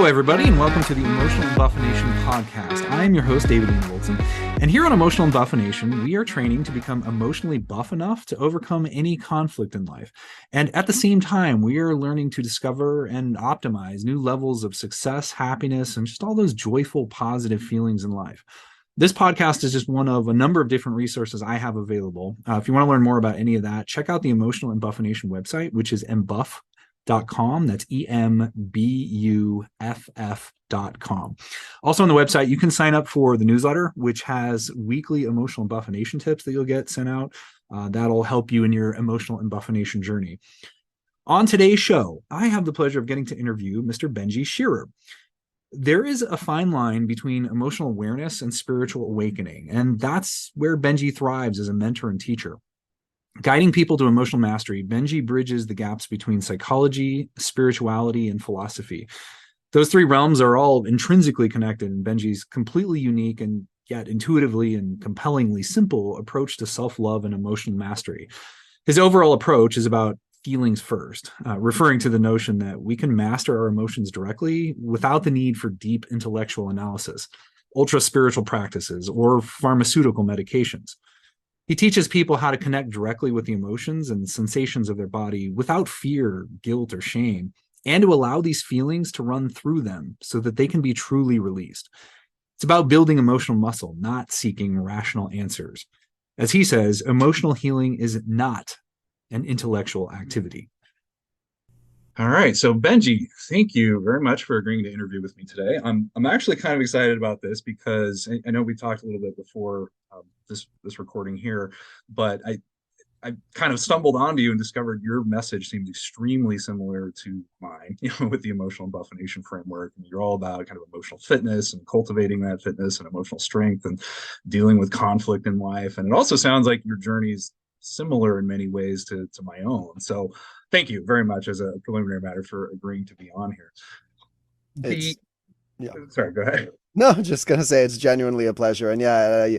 everybody, and welcome to the Emotional Embuffination podcast. I am your host, David Ian Wilson, and here on Emotional Embuffination, we are training to become emotionally buff enough to overcome any conflict in life. And at the same time, we are learning to discover and optimize new levels of success, happiness, and just all those joyful, positive feelings in life. This podcast is just one of a number of different resources I have available. If you want to learn more about any of that, check out the Emotional Embuffination website, which is embuff.com. That's EMBUFF.com. Also on the website, you can sign up for the newsletter, which has weekly emotional embuffination tips that you'll get sent out. That'll help you in your emotional embuffination journey. On today's show, I have the pleasure of getting to interview Mr. Benjy Sherer. There is a fine line between emotional awareness and spiritual awakening, and that's where Benjy thrives as a mentor and teacher. Guiding people to emotional mastery, Benjy bridges the gaps between psychology, spirituality, and philosophy. Those three realms are all intrinsically connected in Benjy's completely unique and yet intuitively and compellingly simple approach to self-love and emotional mastery. His overall approach is about feelings first, referring to the notion that we can master our emotions directly without the need for deep intellectual analysis, ultra-spiritual practices, or pharmaceutical medications. He teaches people how to connect directly with the emotions and sensations of their body without fear, guilt, or shame, and to allow these feelings to run through them so that they can be truly released. It's about building emotional muscle, not seeking rational answers. As he says, emotional healing is not an intellectual activity. All right. So Benjy, thank you very much for agreeing to interview with me today. I'm actually kind of excited about this because I know we talked a little bit before this recording here, but I kind of stumbled onto you and discovered your message seemed extremely similar to mine, with the emotional embuffination framework. And you're all about kind of emotional fitness and cultivating that fitness and emotional strength and dealing with conflict in life. And it also sounds like your journey's similar in many ways to my own. So thank you very much as a preliminary matter for agreeing to be on here. Sorry, go ahead. No, just gonna say it's genuinely a pleasure. And yeah,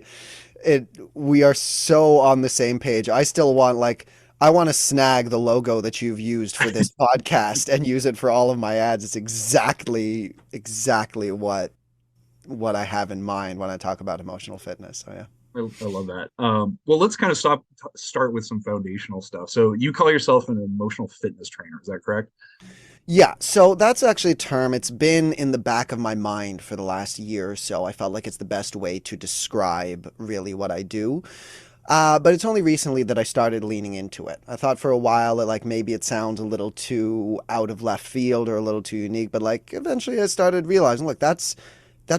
we are so on the same page. I still want I want to snag the logo that you've used for this podcast and use it for all of my ads. It's exactly what I have in mind when I talk about emotional fitness. So yeah. I love that. Well, let's kind of start with some foundational stuff. So you call yourself an emotional fitness trainer, is that correct? Yeah, so that's actually a term. It's been in the back of my mind for the last year or so. I felt like it's the best way to describe really what I do. But it's only recently that I started leaning into it. I thought for a while that maybe it sounds a little too out of left field or a little too unique, but eventually I started realizing, look, that's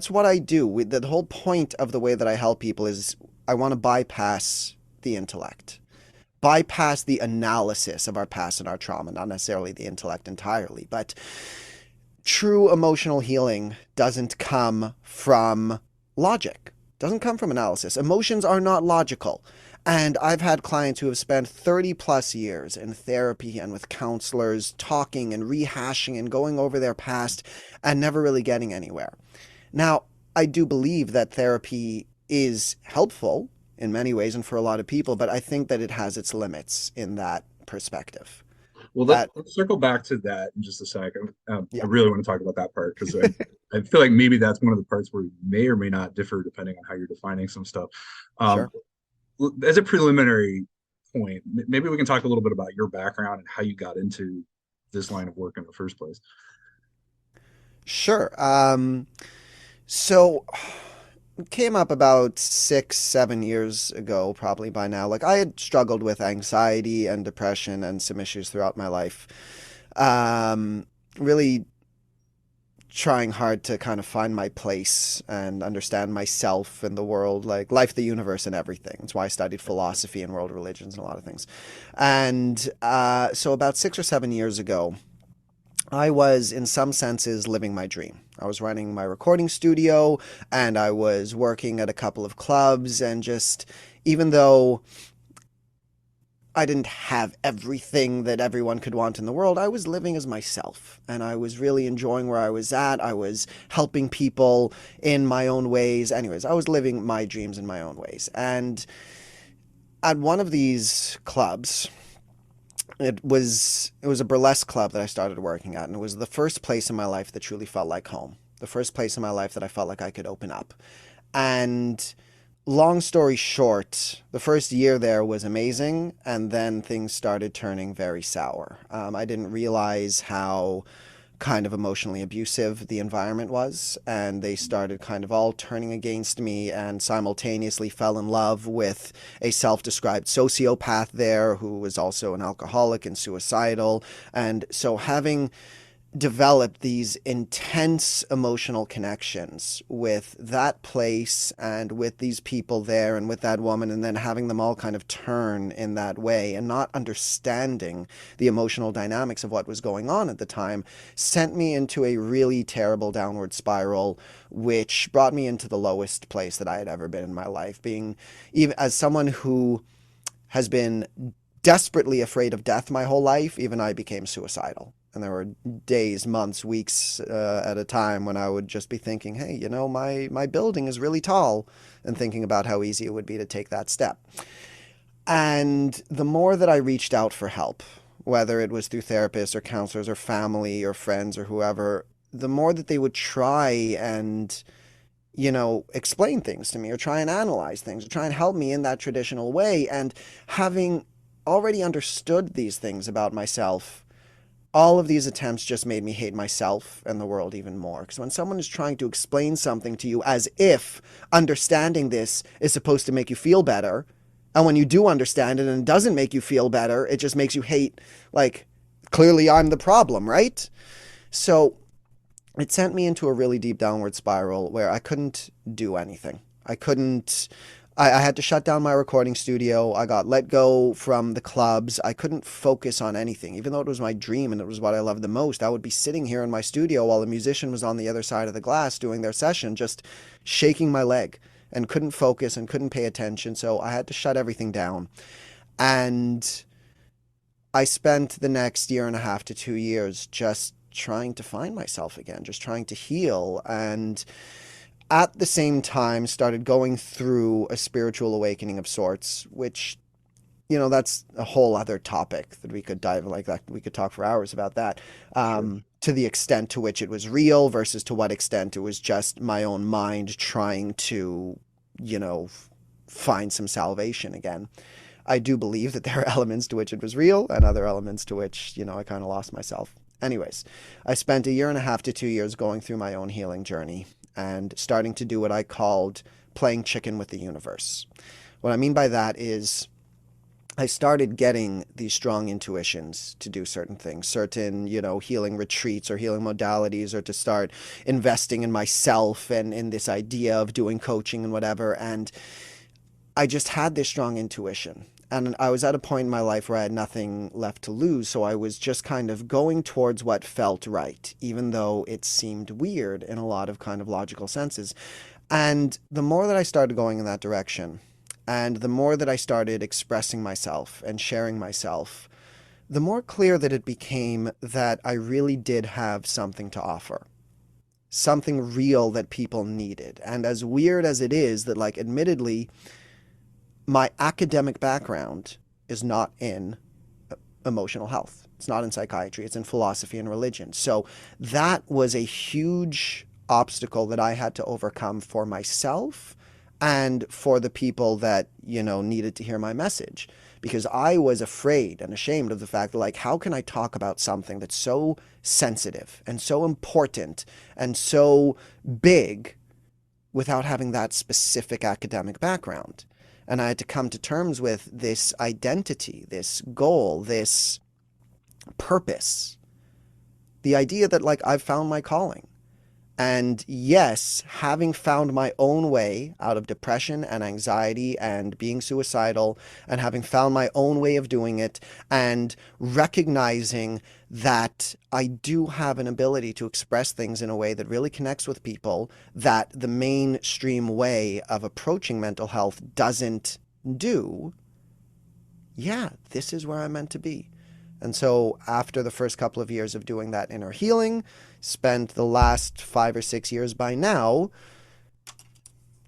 what I do. The whole point of the way that I help people is I want to bypass the intellect. Bypass the analysis of our past and our trauma, not necessarily the intellect entirely, but true emotional healing doesn't come from logic, doesn't come from analysis. Emotions are not logical. And I've had clients who have spent 30 plus years in therapy and with counselors talking and rehashing and going over their past and never really getting anywhere. Now, I do believe that therapy is helpful in many ways and for a lot of people, but I think that it has its limits in that perspective. Well, let's circle back to that in just a second. Yeah. I really want to talk about that part because I feel like maybe that's one of the parts where we may or may not differ depending on how you're defining some stuff. Sure. As a preliminary point, maybe we can talk a little bit about your background and how you got into this line of work in the first place. Sure. So it came up about 6, 7 years ago, probably by now. I had struggled with anxiety and depression and some issues throughout my life. Really trying hard to kind of find my place and understand myself in the world, life, the universe, and everything. That's why I studied philosophy and world religions and a lot of things. And so about 6 or 7 years ago, I was, in some senses, living my dream. I was running my recording studio and I was working at a couple of clubs, and just, even though I didn't have everything that everyone could want in the world, I was living as myself and I was really enjoying where I was at. I was helping people in my own ways. Anyways, I was living my dreams in my own ways. And at one of these clubs, It was a burlesque club that I started working at, and it was the first place in my life that truly felt like home. The first place in my life that I felt like I could open up. And long story short, the first year there was amazing, and then things started turning very sour. I didn't realize how kind of emotionally abusive the environment was, and they started kind of all turning against me, and simultaneously fell in love with a self-described sociopath there who was also an alcoholic and suicidal. And so having developed these intense emotional connections with that place and with these people there and with that woman, and then having them all kind of turn in that way and not understanding the emotional dynamics of what was going on at the time, sent me into a really terrible downward spiral, which brought me into the lowest place that I had ever been in my life. Being, even as someone who has been desperately afraid of death my whole life, even I became suicidal. And there were days, months, weeks at a time when I would just be thinking, hey, my building is really tall, and thinking about how easy it would be to take that step. And the more that I reached out for help, whether it was through therapists or counselors or family or friends or whoever, the more that they would try and, explain things to me or try and analyze things or try and help me in that traditional way. And having already understood these things about myself, all of these attempts just made me hate myself and the world even more. Because when someone is trying to explain something to you as if understanding this is supposed to make you feel better, and when you do understand it and it doesn't make you feel better, it just makes you hate, like, clearly I'm the problem, right? So it sent me into a really deep downward spiral where I couldn't do anything. I had to shut down my recording studio. I got let go from the clubs. I couldn't focus on anything, even though it was my dream and it was what I loved the most. I would be sitting here in my studio while a musician was on the other side of the glass doing their session, just shaking my leg, and couldn't focus and couldn't pay attention. So I had to shut everything down. And I spent the next year and a half to 2 years just trying to find myself again, just trying to heal. And at the same time started going through a spiritual awakening of sorts, which, that's a whole other topic that we could dive, like that. We could talk for hours about that. Sure. To the extent to which it was real versus to what extent it was just my own mind trying to, find some salvation again. I do believe that there are elements to which it was real and other elements to which, I kind of lost myself. Anyways, I spent a year and a half to 2 years going through my own healing journey and starting to do what I called playing chicken with the universe. What I mean by that is I started getting these strong intuitions to do certain things, certain, healing retreats or healing modalities, or to start investing in myself and in this idea of doing coaching and whatever. And I just had this strong intuition. And I was at a point in my life where I had nothing left to lose. So I was just kind of going towards what felt right, even though it seemed weird in a lot of kind of logical senses. And the more that I started going in that direction, and the more that I started expressing myself and sharing myself, the more clear that it became that I really did have something to offer. Something real that people needed. And as weird as it is that, like, admittedly, my academic background is not in emotional health. It's not in psychiatry. It's in philosophy and religion. So that was a huge obstacle that I had to overcome for myself and for the people that, needed to hear my message. Because I was afraid and ashamed of the fact that, like, how can I talk about something that's so sensitive and so important and so big without having that specific academic background? And I had to come to terms with this identity, this goal, this purpose. The idea that, like, I've found my calling. And yes, having found my own way out of depression and anxiety and being suicidal, and having found my own way of doing it, and recognizing that I do have an ability to express things in a way that really connects with people that the mainstream way of approaching mental health doesn't do, yeah, this is where I'm meant to be. And so after the first couple of years of doing that inner healing, spent the last 5 or 6 years by now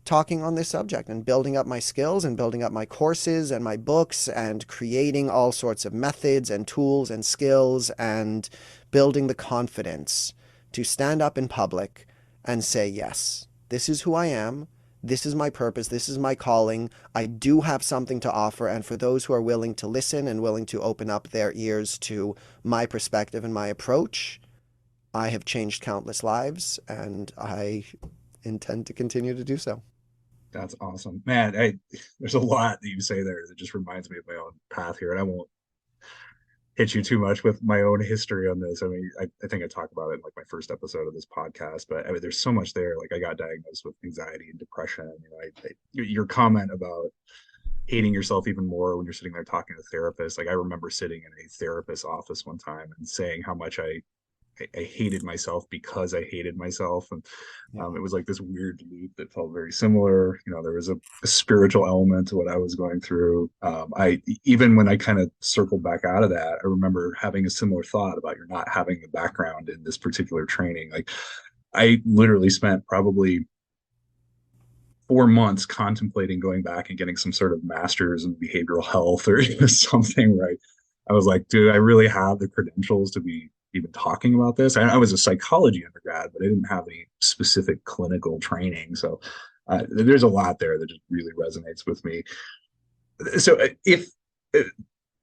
talking on this subject and building up my skills and building up my courses and my books and creating all sorts of methods and tools and skills and building the confidence to stand up in public and say, yes, this is who I am. This is my purpose. This is my calling. I do have something to offer. And for those who are willing to listen and willing to open up their ears to my perspective and my approach, I have changed countless lives, and I intend to continue to do so. That's awesome, man. There's a lot that you say there that just reminds me of my own path here, and I won't hit you too much with my own history on this. I mean, I think I talked about it in like my first episode of this podcast, but I mean, there's so much there. Like I got diagnosed with anxiety and depression. Your comment about hating yourself even more when you're sitting there talking to a therapist. Like I remember sitting in a therapist's office one time and saying how much I hated myself because I hated myself. And Yeah. it was like this weird loop that felt very similar. There was a spiritual element to what I was going through. Even when I kind of circled back out of that, I remember having a similar thought about you're not having the background in this particular training. Like I literally spent probably 4 months contemplating going back and getting some sort of master's in behavioral health or something, right? I was like, do I really have the credentials to be even talking about this? I was a psychology undergrad, but I didn't have any specific clinical training. So there's a lot there that just really resonates with me. So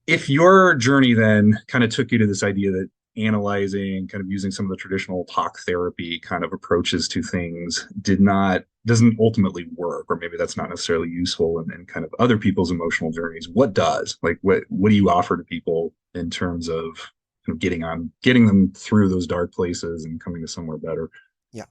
if your journey then kind of took you to this idea that analyzing, kind of using some of the traditional talk therapy kind of approaches to things doesn't ultimately work, or maybe that's not necessarily useful in kind of other people's emotional journeys, what does? Like what do you offer to people in terms of getting them through those dark places and coming to somewhere better? Yeah.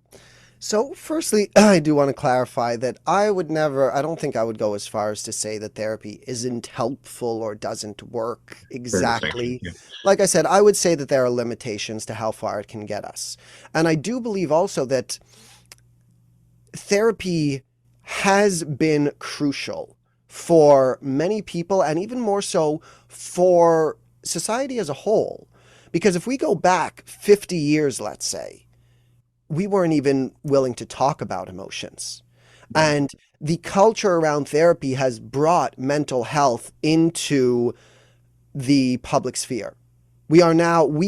So, firstly, I do want to clarify that I don't think I would go as far as to say that therapy isn't helpful or doesn't work Fair distinction. exactly. Yeah. Like I said, I would say that there are limitations to how far it can get us. And I do believe also that therapy has been crucial for many people and even more so for society as a whole. Because if we go back 50 years, let's say, we weren't even willing to talk about emotions. Yeah. And the culture around therapy has brought mental health into the public sphere. We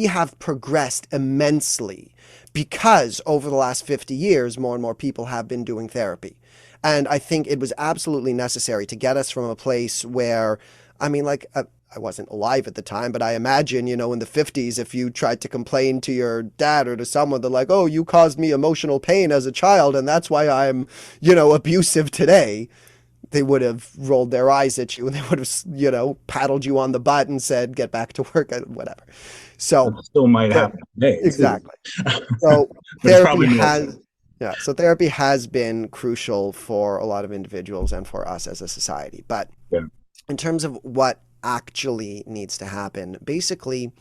have progressed immensely because over the last 50 years, more and more people have been doing therapy. And I think it was absolutely necessary to get us from a place where, I mean, I wasn't alive at the time, but I imagine, in the 50s, if you tried to complain to your dad or to someone, they're like, oh, you caused me emotional pain as a child, and that's why I'm, abusive today. They would have rolled their eyes at you and they would have, paddled you on the butt and said, get back to work, whatever. So, That still might but happen today too. exactly. So But it's therapy probably more has, so. yeah, so therapy has been crucial for a lot of individuals and for us as a society. But Yeah. in terms of what actually needs to happen, basically,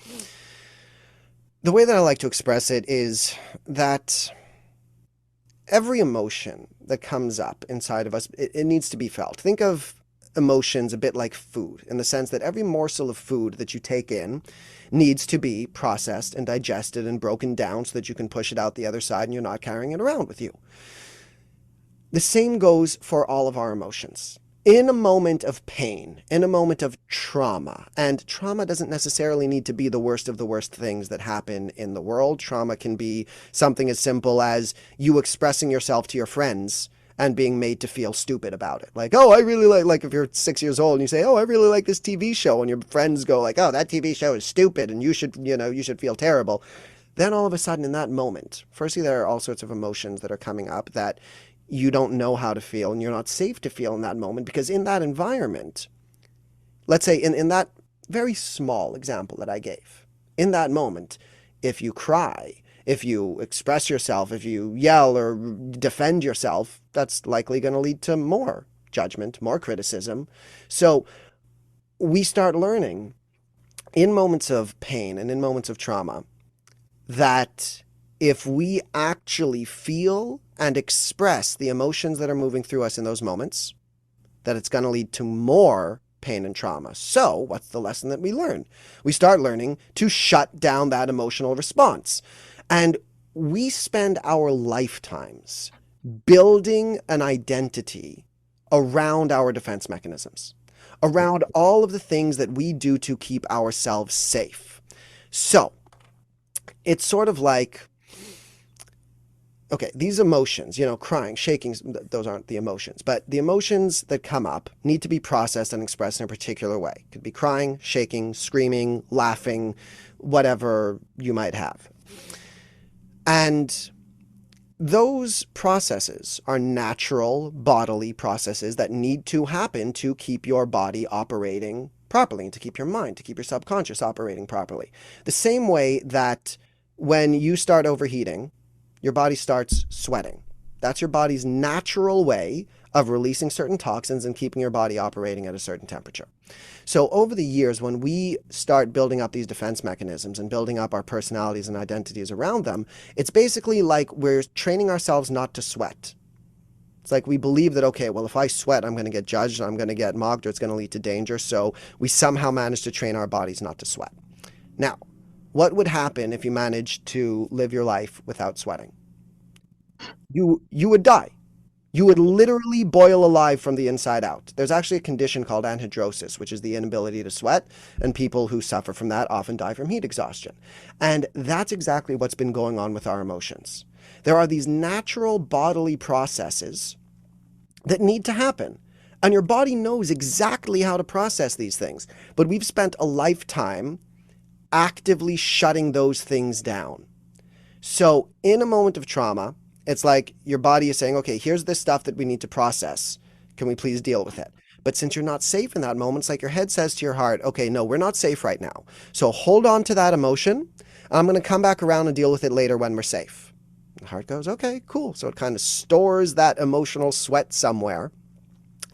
the way that I like to express it is that every emotion that comes up inside of us, it needs to be felt. Think of emotions a bit like food, in the sense that every morsel of food that you take in needs to be processed and digested and broken down so that you can push it out the other side and you're not carrying it around with you. The same goes for all of our emotions. In a moment of pain, in a moment of trauma, and trauma doesn't necessarily need to be the worst of the worst things that happen in the world. Trauma can be something as simple as you expressing yourself to your friends and being made to feel stupid about it. Like, oh, I really like if you're 6 years old and you say, oh, I really like this TV show, and your friends go like, oh, that TV show is stupid and you should feel terrible. Then all of a sudden in that moment, firstly, there are all sorts of emotions that are coming up that you don't know how to feel and you're not safe to feel in that moment, because in that environment, let's say in that very small example that I gave, in that moment, if you cry, if you express yourself, if you yell or defend yourself, that's likely going to lead to more judgment, more criticism. So we start learning in moments of pain and in moments of trauma that if we actually feel and express the emotions that are moving through us in those moments, that it's going to lead to more pain and trauma. So what's the lesson that we learn? We start learning to shut down that emotional response. And we spend our lifetimes building an identity around our defense mechanisms, around all of the things that we do to keep ourselves safe. So it's sort of like, okay, these emotions, crying, shaking, those aren't the emotions, but the emotions that come up need to be processed and expressed in a particular way. It could be crying, shaking, screaming, laughing, whatever you might have. And those processes are natural bodily processes that need to happen to keep your body operating properly and to keep your mind, to keep your subconscious operating properly. The same way that when you start overheating, your body starts sweating. That's your body's natural way of releasing certain toxins and keeping your body operating at a certain temperature. So over the years, when we start building up these defense mechanisms and building up our personalities and identities around them, it's basically like we're training ourselves not to sweat. It's like we believe that, okay, well, if I sweat, I'm going to get judged, I'm going to get mocked, or it's going to lead to danger. So we somehow manage to train our bodies not to sweat. Now, what would happen if you managed to live your life without sweating? You would die. You would literally boil alive from the inside out. There's actually a condition called anhidrosis, which is the inability to sweat, and people who suffer from that often die from heat exhaustion. And that's exactly what's been going on with our emotions. There are these natural bodily processes that need to happen. And your body knows exactly how to process these things. But we've spent a lifetime actively shutting those things down. So in a moment of trauma, it's like your body is saying, okay, here's this stuff that we need to process. Can we please deal with it? But since you're not safe in that moment, it's like your head says to your heart, okay, no, we're not safe right now. So hold on to that emotion. And I'm going to come back around and deal with it later when we're safe. The heart goes, okay, cool. So it kind of stores that emotional sweat somewhere.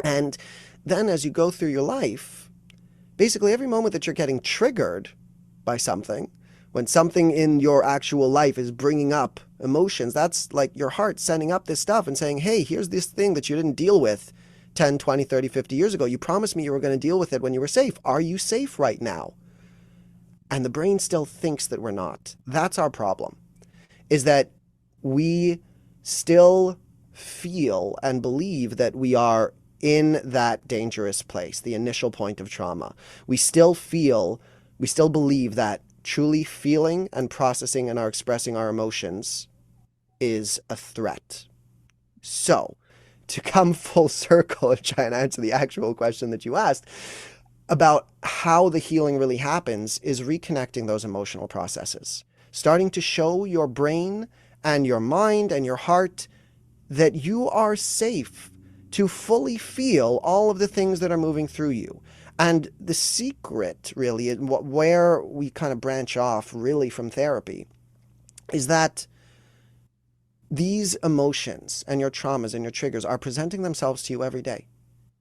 And then as you go through your life, basically every moment that you're getting triggered by something, when something in your actual life is bringing up emotions, that's like your heart sending up this stuff and saying, hey, here's this thing that you didn't deal with 10, 20, 30, 50 years ago. You promised me you were going to deal with it when you were safe. Are you safe right now? And the brain still thinks that we're not. That's our problem, is that we still feel and believe that we are in that dangerous place, the initial point of trauma. We still believe that truly feeling and processing and expressing our emotions is a threat. So, to come full circle and try and answer the actual question that you asked about how the healing really happens, is reconnecting those emotional processes, starting to show your brain and your mind and your heart that you are safe to fully feel all of the things that are moving through you. And the secret, really, where we kind of branch off really from therapy, is that these emotions and your traumas and your triggers are presenting themselves to you every day.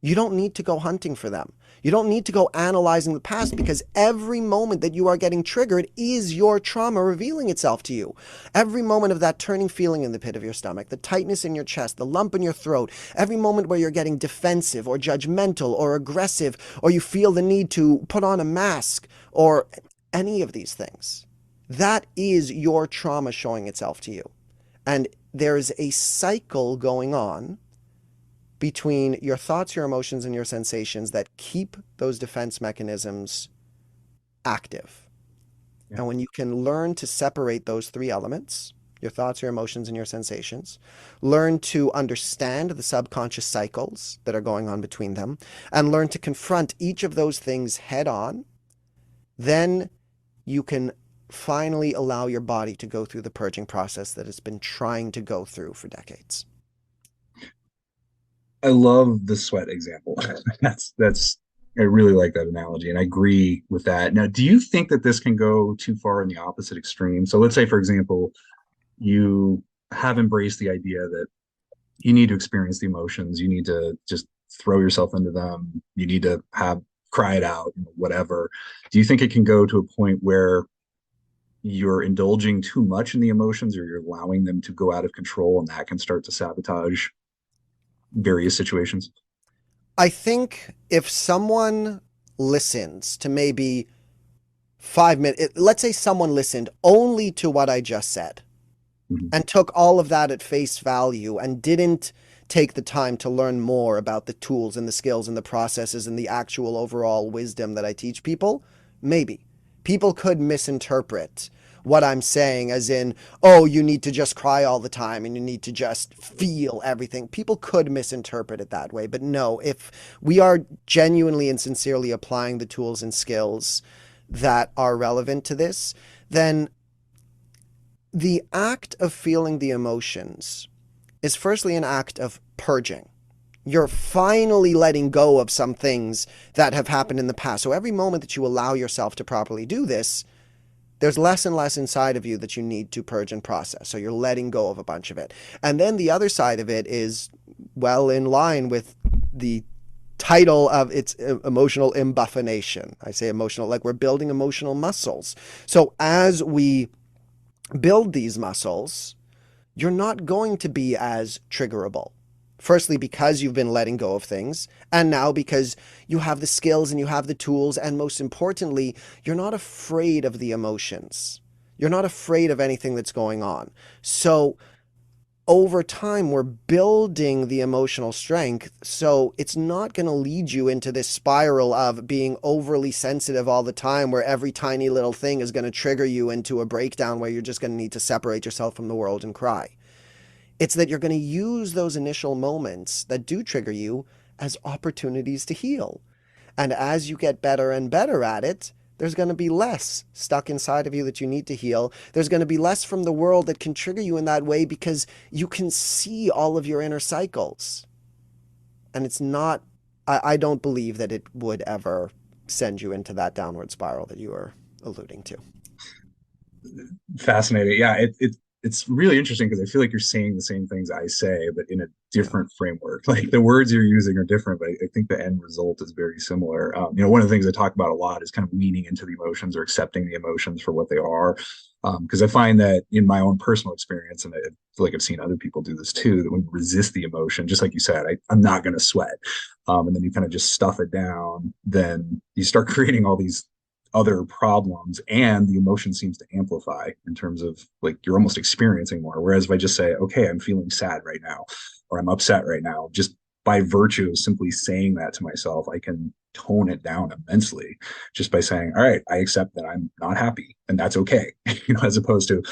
You don't need to go hunting for them. You don't need to go analyzing the past, because every moment that you are getting triggered is your trauma revealing itself to you. Every moment of that turning feeling in the pit of your stomach, the tightness in your chest, the lump in your throat, every moment where you're getting defensive or judgmental or aggressive, or you feel the need to put on a mask, or any of these things, that is your trauma showing itself to you. And there's a cycle going on between your thoughts, your emotions, and your sensations that keep those defense mechanisms active. Yeah. And when you can learn to separate those three elements, your thoughts, your emotions, and your sensations, learn to understand the subconscious cycles that are going on between them, and learn to confront each of those things head on, then you can finally allow your body to go through the purging process that it's been trying to go through for decades. I love the sweat example. That's I really like that analogy, and I agree with that. Now, do you think that this can go too far in the opposite extreme? So let's say, for example, you have embraced the idea that you need to experience the emotions, you need to just throw yourself into them, you need to have cry it out, whatever. Do you think it can go to a point where you're indulging too much in the emotions, or you're allowing them to go out of control, and that can start to sabotage various situations? I think if someone listens to maybe 5 minutes, let's say someone listened only to what I just said, Mhm. and took all of that at face value and didn't take the time to learn more about the tools and the skills and the processes and the actual overall wisdom that I teach people, maybe. People could misinterpret what I'm saying as in, oh, you need to just cry all the time and you need to just feel everything. People could misinterpret it that way. But no, if we are genuinely and sincerely applying the tools and skills that are relevant to this, then the act of feeling the emotions is firstly an act of purging. You're finally letting go of some things that have happened in the past. So every moment that you allow yourself to properly do this, there's less and less inside of you that you need to purge and process. So you're letting go of a bunch of it. And then the other side of it is well in line with the title of its emotional embuffination. I say emotional, like we're building emotional muscles. So as we build these muscles, you're not going to be as triggerable. Firstly, because you've been letting go of things, and now because you have the skills and you have the tools, and most importantly, you're not afraid of the emotions. You're not afraid of anything that's going on. So over time, we're building the emotional strength. So it's not going to lead you into this spiral of being overly sensitive all the time, where every tiny little thing is going to trigger you into a breakdown where you're just going to need to separate yourself from the world and cry. It's that you're going to use those initial moments that do trigger you as opportunities to heal. And as you get better and better at it, there's going to be less stuck inside of you that you need to heal. There's going to be less from the world that can trigger you in that way because you can see all of your inner cycles. And it's not, I don't believe that it would ever send you into that downward spiral that you were alluding to. Fascinating. Yeah, it's really interesting because I feel like you're saying the same things I say, but in a Yeah. different framework. Like the words you're using are different, but I think the end result is very similar. One of the things I talk about a lot is kind of leaning into the emotions or accepting the emotions for what they are. Because I find that in my own personal experience, and I feel like I've seen other people do this too, that when you resist the emotion, just like you said, I'm not going to sweat. And then you kind of just stuff it down, then you start creating all these other problems, and the emotion seems to amplify in terms of like you're almost experiencing more. Whereas if I just say, okay, I'm feeling sad right now, or I'm upset right now, just by virtue of simply saying that to myself, I can tone it down immensely just by saying, all right, I accept that I'm not happy and that's okay. As opposed to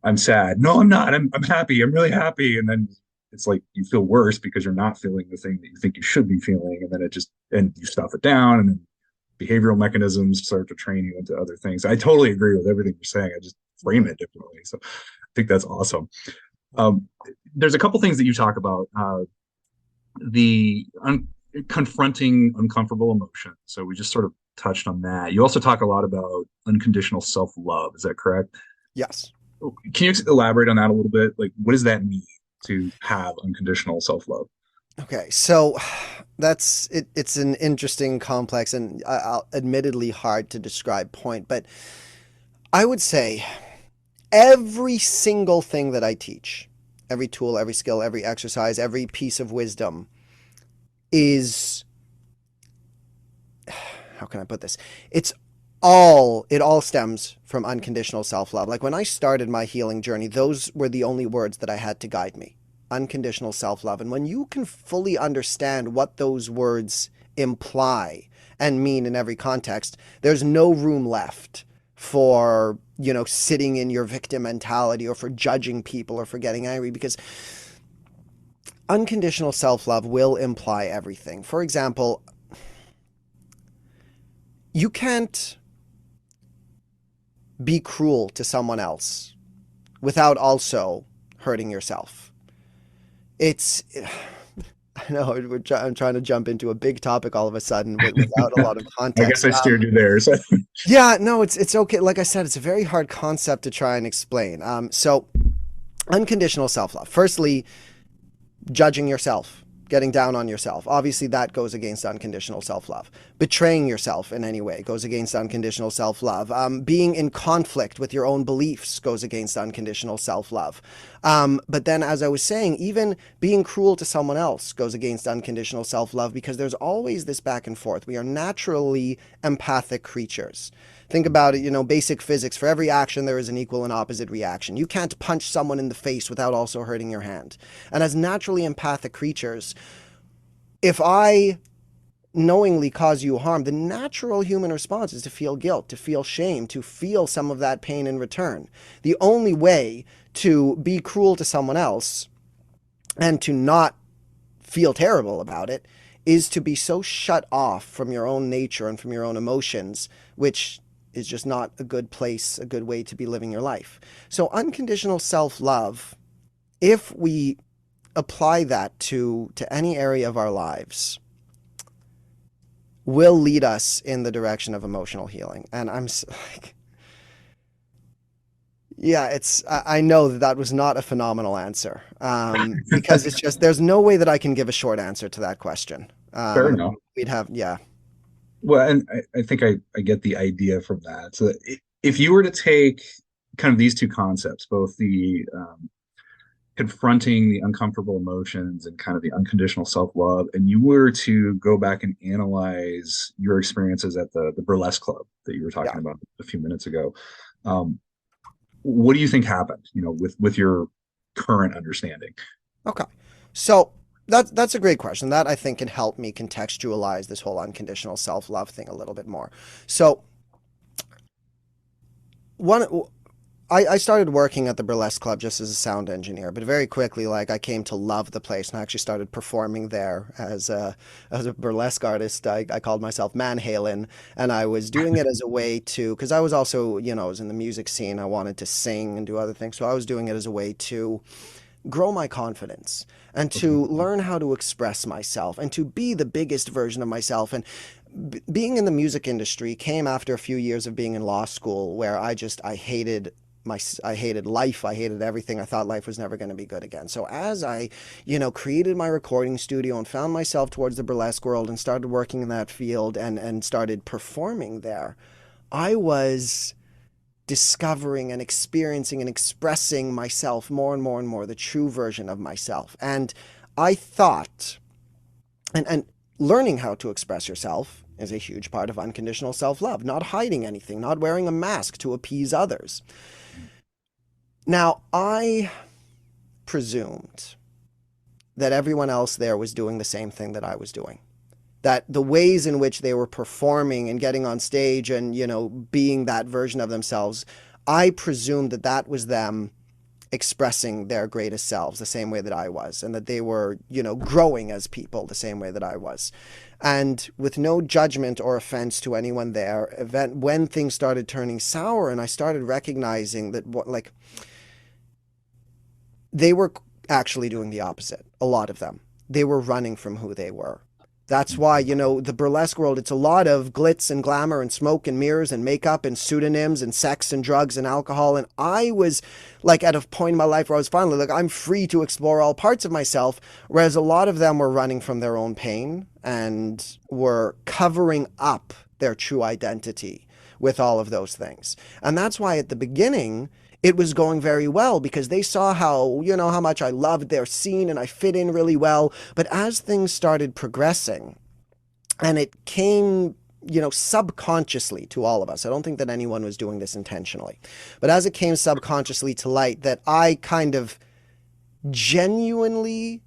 I'm sad. No, I'm not. I'm happy. I'm really happy. And then it's like you feel worse because you're not feeling the thing that you think you should be feeling. And then and you stuff it down, and then behavioral mechanisms start to train you into other things. I totally agree with everything you're saying. I just frame it differently. So I think that's awesome. Um, there's a couple things that you talk about. The confronting uncomfortable emotions. So we just sort of touched on that. You also talk a lot about unconditional self-love. Is that correct? Yes. Can you elaborate on that a little bit? Like, what does that mean to have unconditional self-love? Okay, so that's it. It's an interesting, complex, and admittedly hard to describe point. But I would say every single thing that I teach, every tool, every skill, every exercise, every piece of wisdom is, how can I put this? It all stems from unconditional self-love. Like when I started my healing journey, those were the only words that I had to guide me. Unconditional self-love. And when you can fully understand what those words imply and mean in every context, there's no room left for, sitting in your victim mentality or for judging people or for getting angry, because unconditional self-love will imply everything. For example, you can't be cruel to someone else without also hurting yourself. It's, I know I'm trying to jump into a big topic all of a sudden without a lot of I guess context. I steered you there. So Yeah, no, it's okay. Like I said, it's a very hard concept to try and explain. So unconditional self-love. Firstly, judging yourself, getting down on yourself. Obviously, that goes against unconditional self-love. Betraying yourself in any way goes against unconditional self-love. Being in conflict with your own beliefs goes against unconditional self-love. But then, as I was saying, even being cruel to someone else goes against unconditional self-love, because there's always this back and forth. We are naturally empathic creatures. Think about it, basic physics. For every action, there is an equal and opposite reaction. You can't punch someone in the face without also hurting your hand. And as naturally empathic creatures, if I knowingly cause you harm, the natural human response is to feel guilt, to feel shame, to feel some of that pain in return. The only way to be cruel to someone else and to not feel terrible about it is to be so shut off from your own nature and from your own emotions, which is just not a good place, a good way to be living your life. So unconditional self-love, if we apply that to any area of our lives, will lead us in the direction of emotional healing. And I'm like, yeah, I know that was not a phenomenal answer, because it's just, there's no way that I can give a short answer to that question. Fair enough. We'd have, yeah, Well, and I think I get the idea from that. So if you were to take kind of these two concepts, both the confronting the uncomfortable emotions and kind of the unconditional self-love, and you were to go back and analyze your experiences at the burlesque club that you were yeah. talking about a few minutes ago, um, what do you think happened, with your current understanding? Okay. So that's a great question. That I think can help me contextualize this whole unconditional self-love thing a little bit more. So one I started working at the burlesque club just as a sound engineer, but very quickly, like, I came to love the place, and I actually started performing there as a burlesque artist. I called myself Man Halen, and I was doing it as a way to, because I was also, I was in the music scene. I wanted to sing and do other things, so I was doing it as a way to grow my confidence and to learn how to express myself and to be the biggest version of myself. And being in the music industry came after a few years of being in law school, where I hated I hated life. I hated everything. I thought life was never going to be good again. So as I, created my recording studio and found myself towards the burlesque world and started working in that field and started performing there, I was discovering and experiencing and expressing myself more and more and more, the true version of myself. And I thought, and learning how to express yourself is a huge part of unconditional self-love, not hiding anything, not wearing a mask to appease others. Now, I presumed that everyone else there was doing the same thing that I was doing. That the ways in which they were performing and getting on stage and, being that version of themselves, I presumed that that was them expressing their greatest selves the same way that I was, and that they were, growing as people the same way that I was. And with no judgment or offense to anyone there, when things started turning sour and I started recognizing that, they were actually doing the opposite, a lot of them. They were running from who they were. That's why, the burlesque world, it's a lot of glitz and glamour and smoke and mirrors and makeup and pseudonyms and sex and drugs and alcohol. And I was like at a point in my life where I was finally like, I'm free to explore all parts of myself. Whereas a lot of them were running from their own pain and were covering up their true identity with all of those things. And that's why at the beginning, it was going very well, because they saw how much I loved their scene and I fit in really well. But as things started progressing, and it came, subconsciously to all of us, I don't think that anyone was doing this intentionally, but as it came subconsciously to light that I kind of genuinely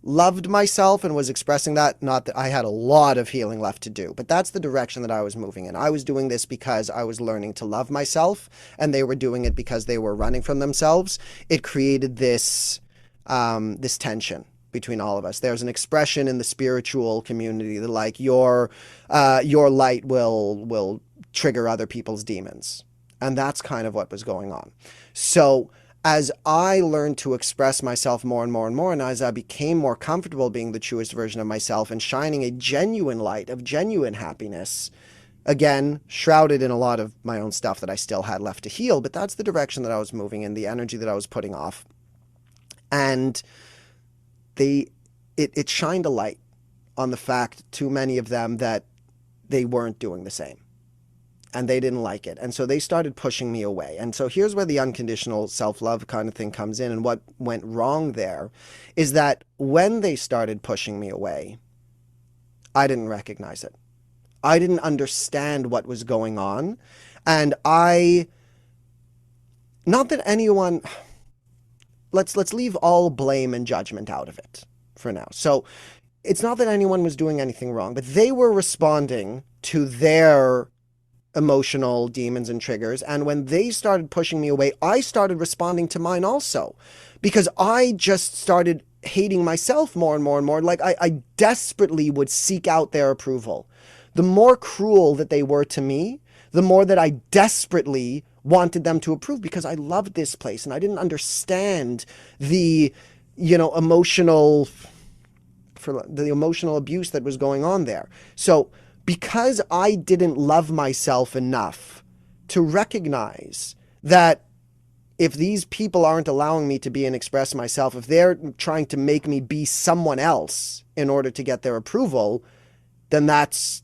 loved myself and was expressing that, not that I had a lot of healing left to do, but that's the direction that I was moving in. I was doing this because I was learning to love myself, and they were doing it because they were running from themselves. It created this this tension between all of us. There's an expression in the spiritual community that, like, your light will trigger other people's demons, and that's kind of what was going on. So as I learned to express myself more and more and more, and as I became more comfortable being the truest version of myself and shining a genuine light of genuine happiness, again, shrouded in a lot of my own stuff that I still had left to heal, but that's the direction that I was moving in, the energy that I was putting off. And it shined a light on the fact to many of them that they weren't doing the same. And they didn't like it. And so they started pushing me away. And so here's where the unconditional self-love kind of thing comes in. And what went wrong there is that when they started pushing me away, I didn't recognize it. I didn't understand what was going on. And I, not that anyone, let's leave all blame and judgment out of it for now. So it's not that anyone was doing anything wrong, but they were responding to their emotional demons and triggers. And when they started pushing me away, I started responding to mine also, because I just started hating myself more and more and more. Like I desperately would seek out their approval. The more cruel that they were to me, the more that I desperately wanted them to approve, because I loved this place and I didn't understand the, emotional, for the emotional abuse that was going on there. So because I didn't love myself enough to recognize that if these people aren't allowing me to be and express myself, if they're trying to make me be someone else in order to get their approval, then that's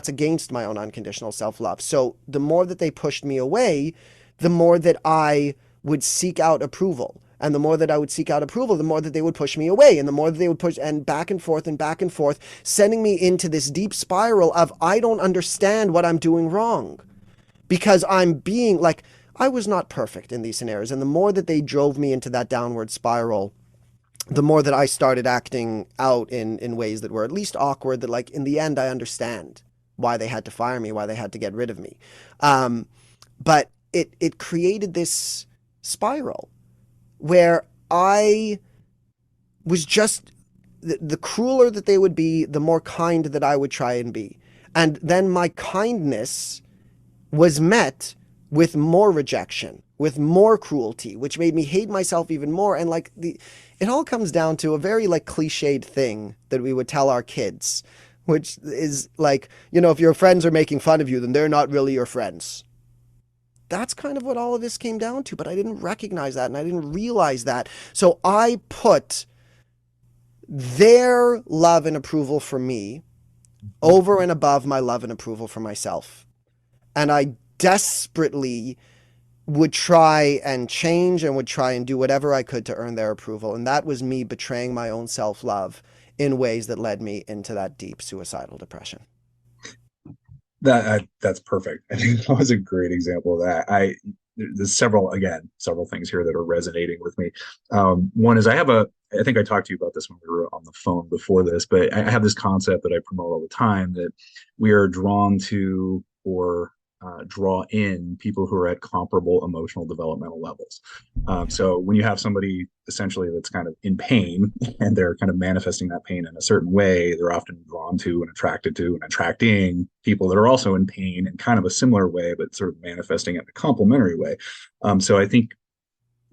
against my own unconditional self-love. So the more that they pushed me away, the more that I would seek out approval. And the more that I would seek out approval, the more that they would push me away. And the more that they would push, and back and forth, sending me into this deep spiral of, I don't understand what I'm doing wrong. Because I'm being, like, I was not perfect in these scenarios. And the more that they drove me into that downward spiral, the more that I started acting out in ways that were at least awkward, that, like, in the end, I understand why they had to fire me, why they had to get rid of me. But it created this spiral where I was just, the crueler that they would be, the more kind that I would try and be. And then my kindness was met with more rejection, with more cruelty, which made me hate myself even more. And like it all comes down to a very like cliched thing that we would tell our kids, which is like, if your friends are making fun of you, then they're not really your friends. That's kind of what all of this came down to, but I didn't recognize that and I didn't realize that. So I put their love and approval for me over and above my love and approval for myself. And I desperately would try and change and would try and do whatever I could to earn their approval. And that was me betraying my own self-love in ways that led me into that deep suicidal depression. That's perfect. I think that was a great example of that. There's several things here that are resonating with me. One is I think I talked to you about this when we were on the phone before this, but I have this concept that I promote all the time, that we are drawn to, or draw in, people who are at comparable emotional developmental levels. So when you have somebody essentially that's kind of in pain and they're kind of manifesting that pain in a certain way, they're often drawn to and attracted to and attracting people that are also in pain in kind of a similar way, but sort of manifesting it in a complementary way. So I think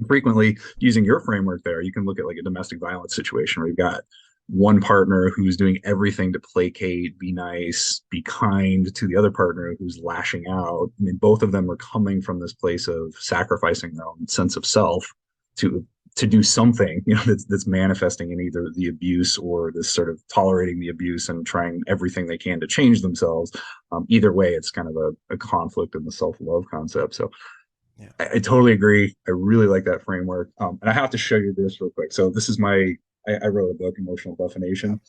frequently, using your framework there, you can look at like a domestic violence situation where you've got one partner who's doing everything to placate, be nice, be kind to the other partner who's lashing out. I mean, both of them are coming from this place of sacrificing their own sense of self to do something, that's manifesting in either the abuse or this sort of tolerating the abuse and trying everything they can to change themselves. Either way, it's kind of a conflict in the self-love concept. So Yeah. I totally agree. I really like that framework. And I have to show you this real quick. So this is I wrote a book, Emotional Embuffination.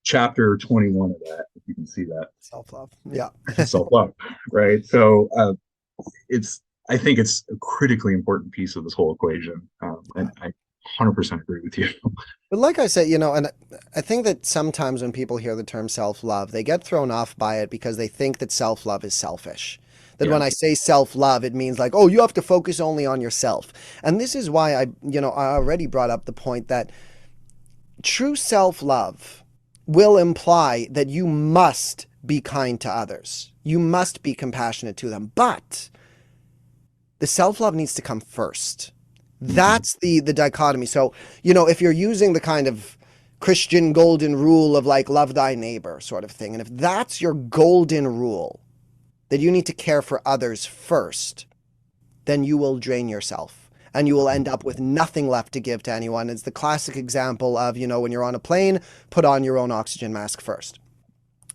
Chapter 21 of that, if you can see that. Self-love. Yeah. Self-love, right? So I think it's a critically important piece of this whole equation. And I 100% agree with you. But like I said, and I think that sometimes when people hear the term self-love, they get thrown off by it because they think that self-love is selfish. That Yeah. when I say self-love, it means like, oh, you have to focus only on yourself. And this is why I already brought up the point that true self-love will imply that you must be kind to others. You must be compassionate to them. But the self-love needs to come first. That's the dichotomy. So, if you're using the kind of Christian golden rule of like love thy neighbor sort of thing, and if that's your golden rule, that you need to care for others first, then you will drain yourself and you will end up with nothing left to give to anyone. It's the classic example of, when you're on a plane, put on your own oxygen mask first.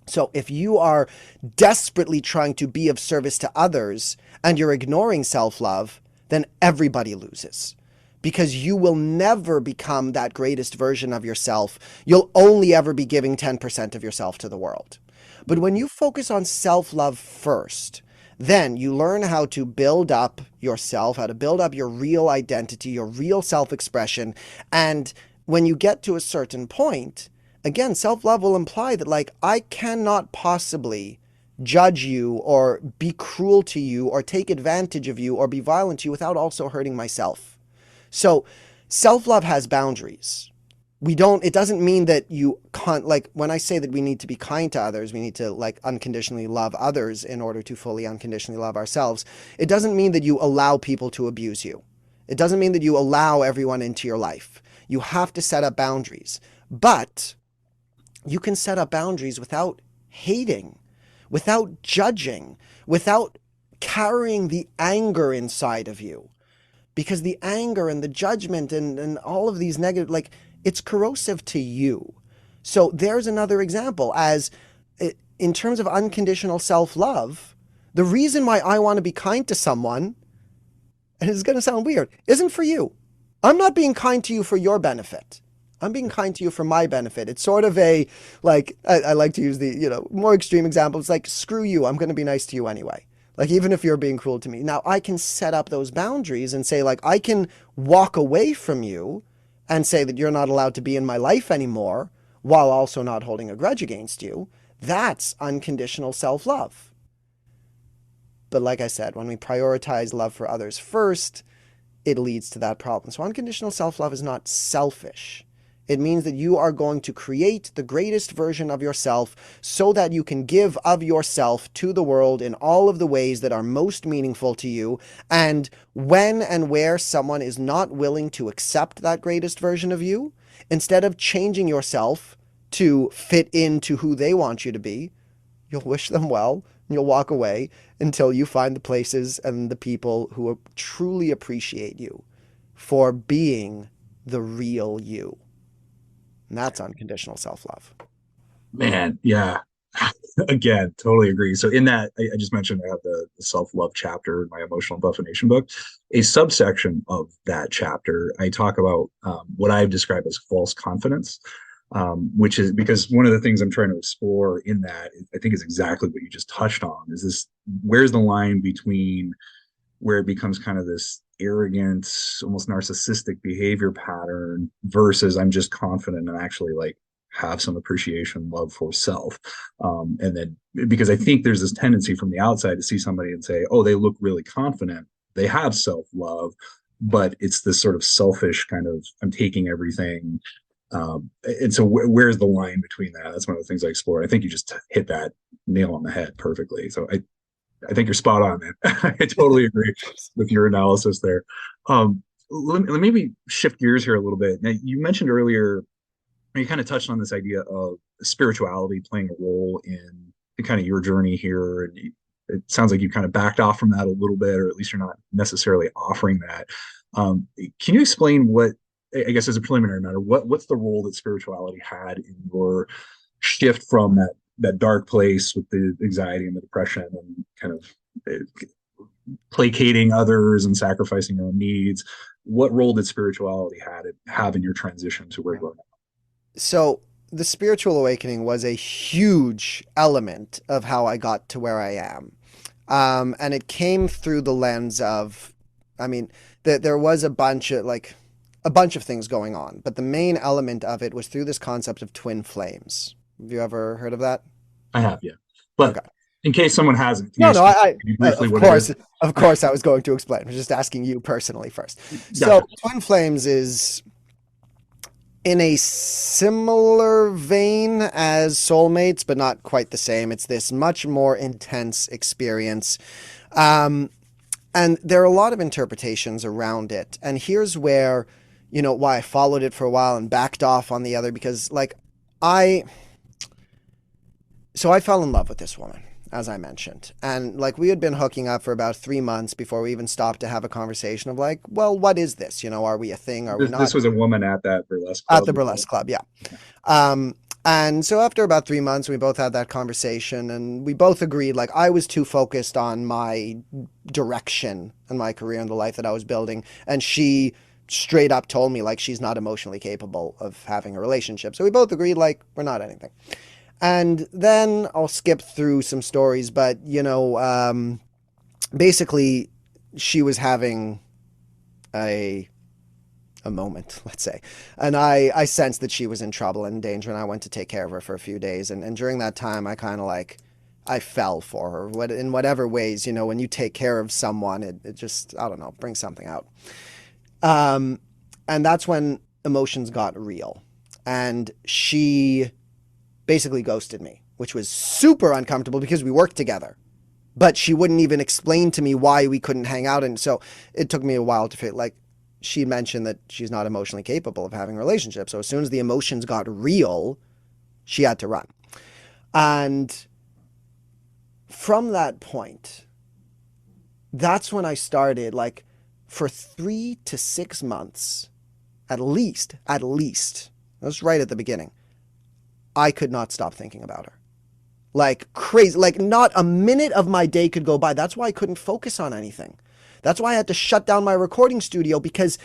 So if you are desperately trying to be of service to others and you're ignoring self-love, then everybody loses. Because you will never become that greatest version of yourself. You'll only ever be giving 10% of yourself to the world. But when you focus on self-love first, then you learn how to build up yourself, how to build up your real identity, your real self-expression. And when you get to a certain point, again, self-love will imply that, like, I cannot possibly judge you or be cruel to you or take advantage of you or be violent to you without also hurting myself. So self-love has boundaries. It doesn't mean that you can't, like, when I say that we need to be kind to others, we need to, like, unconditionally love others in order to fully unconditionally love ourselves. It doesn't mean that you allow people to abuse you. It doesn't mean that you allow everyone into your life. You have to set up boundaries. But you can set up boundaries without hating, without judging, without carrying the anger inside of you. Because the anger and the judgment and all of these negative, like, it's corrosive to you. So there's another example. As in terms of unconditional self-love, the reason why I want to be kind to someone, and it's going to sound weird, isn't for you. I'm not being kind to you for your benefit. I'm being kind to you for my benefit. It's sort of a, like, I like to use the, more extreme example. It's like, screw you, I'm going to be nice to you anyway. Like, even if you're being cruel to me. Now, I can set up those boundaries and say, like, I can walk away from you and say that you're not allowed to be in my life anymore while also not holding a grudge against you. That's unconditional self-love. But like I said, when we prioritize love for others first, it leads to that problem. So unconditional self-love is not selfish. It means that you are going to create the greatest version of yourself so that you can give of yourself to the world in all of the ways that are most meaningful to you. And when and where someone is not willing to accept that greatest version of you, instead of changing yourself to fit into who they want you to be, you'll wish them well and you'll walk away until you find the places and the people who truly appreciate you for being the real you. And that's unconditional self-love. Man, yeah. Again, totally agree. So in that, I just mentioned I have the self-love chapter in my emotional buffination book. A subsection of that chapter, I talk about what I've described as false confidence, which is because one of the things I'm trying to explore in that, I think, is exactly what you just touched on. Is this, where's the line between where it becomes kind of this arrogant, almost narcissistic behavior pattern versus I'm just confident and actually, like, have some appreciation, love for self. And then because I think there's this tendency from the outside to see somebody and say, oh, they look really confident, they have self-love, but it's this sort of selfish kind of, I'm taking everything. And so where's the line between that? That's one of the things I explore. I think you just hit that nail on the head perfectly. So I think you're spot on, man. I totally agree with your analysis there. Let maybe shift gears here a little bit. Now, you mentioned earlier, you kind of touched on this idea of spirituality playing a role in kind of your journey here. And it sounds like you kind of backed off from that a little bit, or at least you're not necessarily offering that. Can you explain what, I guess as a preliminary matter, what's the role that spirituality had in your shift from that dark place with the anxiety and the depression and kind of placating others and sacrificing your own needs? What role did spirituality have in your transition to where you are now? So the spiritual awakening was a huge element of how I got to where I am. And it came through the lens of, I mean, there was a bunch of things going on, but the main element of it was through this concept of twin flames. Have you ever heard of that? I have, yeah. But Okay. in case someone hasn't, can you No, no, explain briefly what it is? of course, I was going to explain. I was just asking you personally first. So, Gotcha. twin flames is in a similar vein as soulmates, but not quite the same. It's this much more intense experience. And there are a lot of interpretations around it. And here's where, why I followed it for a while and backed off on the other, because, like, I fell in love with this woman, as I mentioned. And, like, we had been hooking up for about 3 months before we even stopped to have a conversation of, like, well, what is this? Are we a thing? Are we This not? was a woman at that burlesque At club. the burlesque club, yeah. And so after about 3 months, we both had that conversation and we both agreed, like, I was too focused on my direction and my career and the life that I was building. And she straight up told me, like, she's not emotionally capable of having a relationship. So we both agreed, like, we're not anything. And then I'll skip through some stories, but, basically she was having a moment, let's say. And I sensed that she was in trouble and in danger, and I went to take care of her for a few days. And during that time, I kind of like, I fell for her. In whatever ways, you know, when you take care of someone, it just, I don't know, brings something out. Um, and that's when emotions got real. And she basically ghosted me, which was super uncomfortable because we worked together. But she wouldn't even explain to me why we couldn't hang out. And so it took me a while to feel like, she mentioned that she's not emotionally capable of having relationships. So as soon as the emotions got real, she had to run. And from that point, that's when I started, like, for 3 to 6 months, at least, that's right at the beginning, I could not stop thinking about her. Like crazy, like not a minute of my day could go by. That's why I couldn't focus on anything. That's why I had to shut down my recording studio, because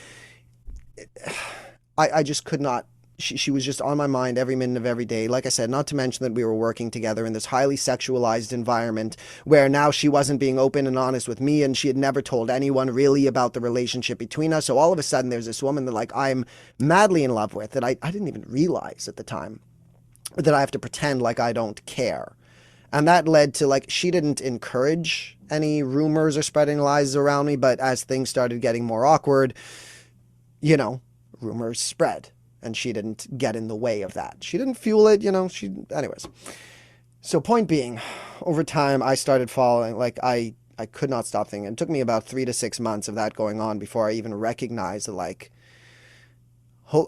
I just could not. She was just on my mind every minute of every day. Like I said, not to mention that we were working together in this highly sexualized environment where now she wasn't being open and honest with me, and she had never told anyone really about the relationship between us. So all of a sudden there's this woman that like I'm madly in love with that I didn't even realize at the time that I have to pretend like I don't care. And that led to, like, she didn't encourage any rumors or spreading lies around me, but as things started getting more awkward, you know, rumors spread. And she didn't get in the way of that. She didn't fuel it, you know, anyways. So point being, over time, I started falling, like, I could not stop thinking. It took me about 3 to 6 months of that going on before I even recognized that, like,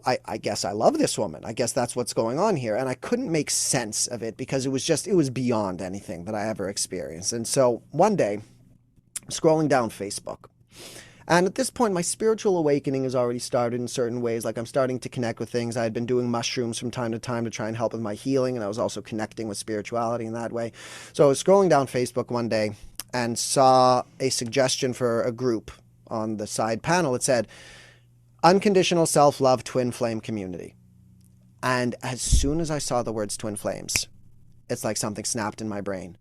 I guess I love this woman. I guess that's what's going on here. And I couldn't make sense of it because it was beyond anything that I ever experienced. And so one day, scrolling down Facebook, and at this point, my spiritual awakening has already started in certain ways. Like I'm starting to connect with things. I had been doing mushrooms from time to time to try and help with my healing. And I was also connecting with spirituality in that way. So I was scrolling down Facebook one day and saw a suggestion for a group on the side panel. It said, Unconditional Self-Love Twin Flame Community. And as soon as I saw the words twin flames, it's like something snapped in my brain.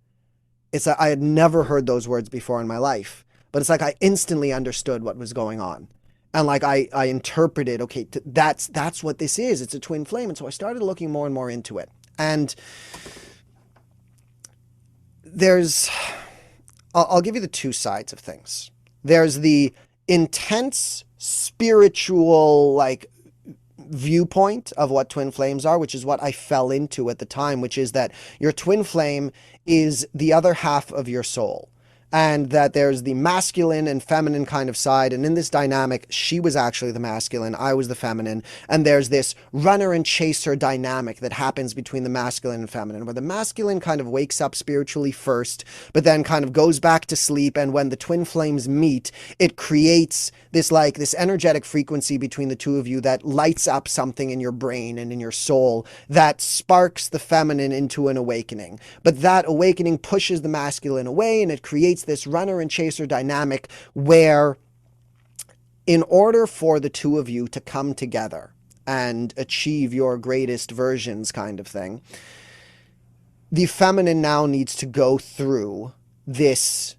It's like I had never heard those words before in my life, but it's like I instantly understood what was going on. And like I interpreted, okay, that's what this is. It's a twin flame. And so I started looking more and more into it. And I'll give you the two sides of things. There's the intense spiritual, like, viewpoint of what twin flames are, which is what I fell into at the time, which is that your twin flame is the other half of your soul. And that there's the masculine and feminine kind of side. And in this dynamic, she was actually the masculine, I was the feminine. And there's this runner and chaser dynamic that happens between the masculine and feminine, where the masculine kind of wakes up spiritually first, but then kind of goes back to sleep. And when the twin flames meet, it creates this energetic frequency between the two of you that lights up something in your brain and in your soul that sparks the feminine into an awakening. But that awakening pushes the masculine away, and it creates this runner and chaser dynamic where, in order for the two of you to come together and achieve your greatest versions kind of thing, the feminine now needs to go through this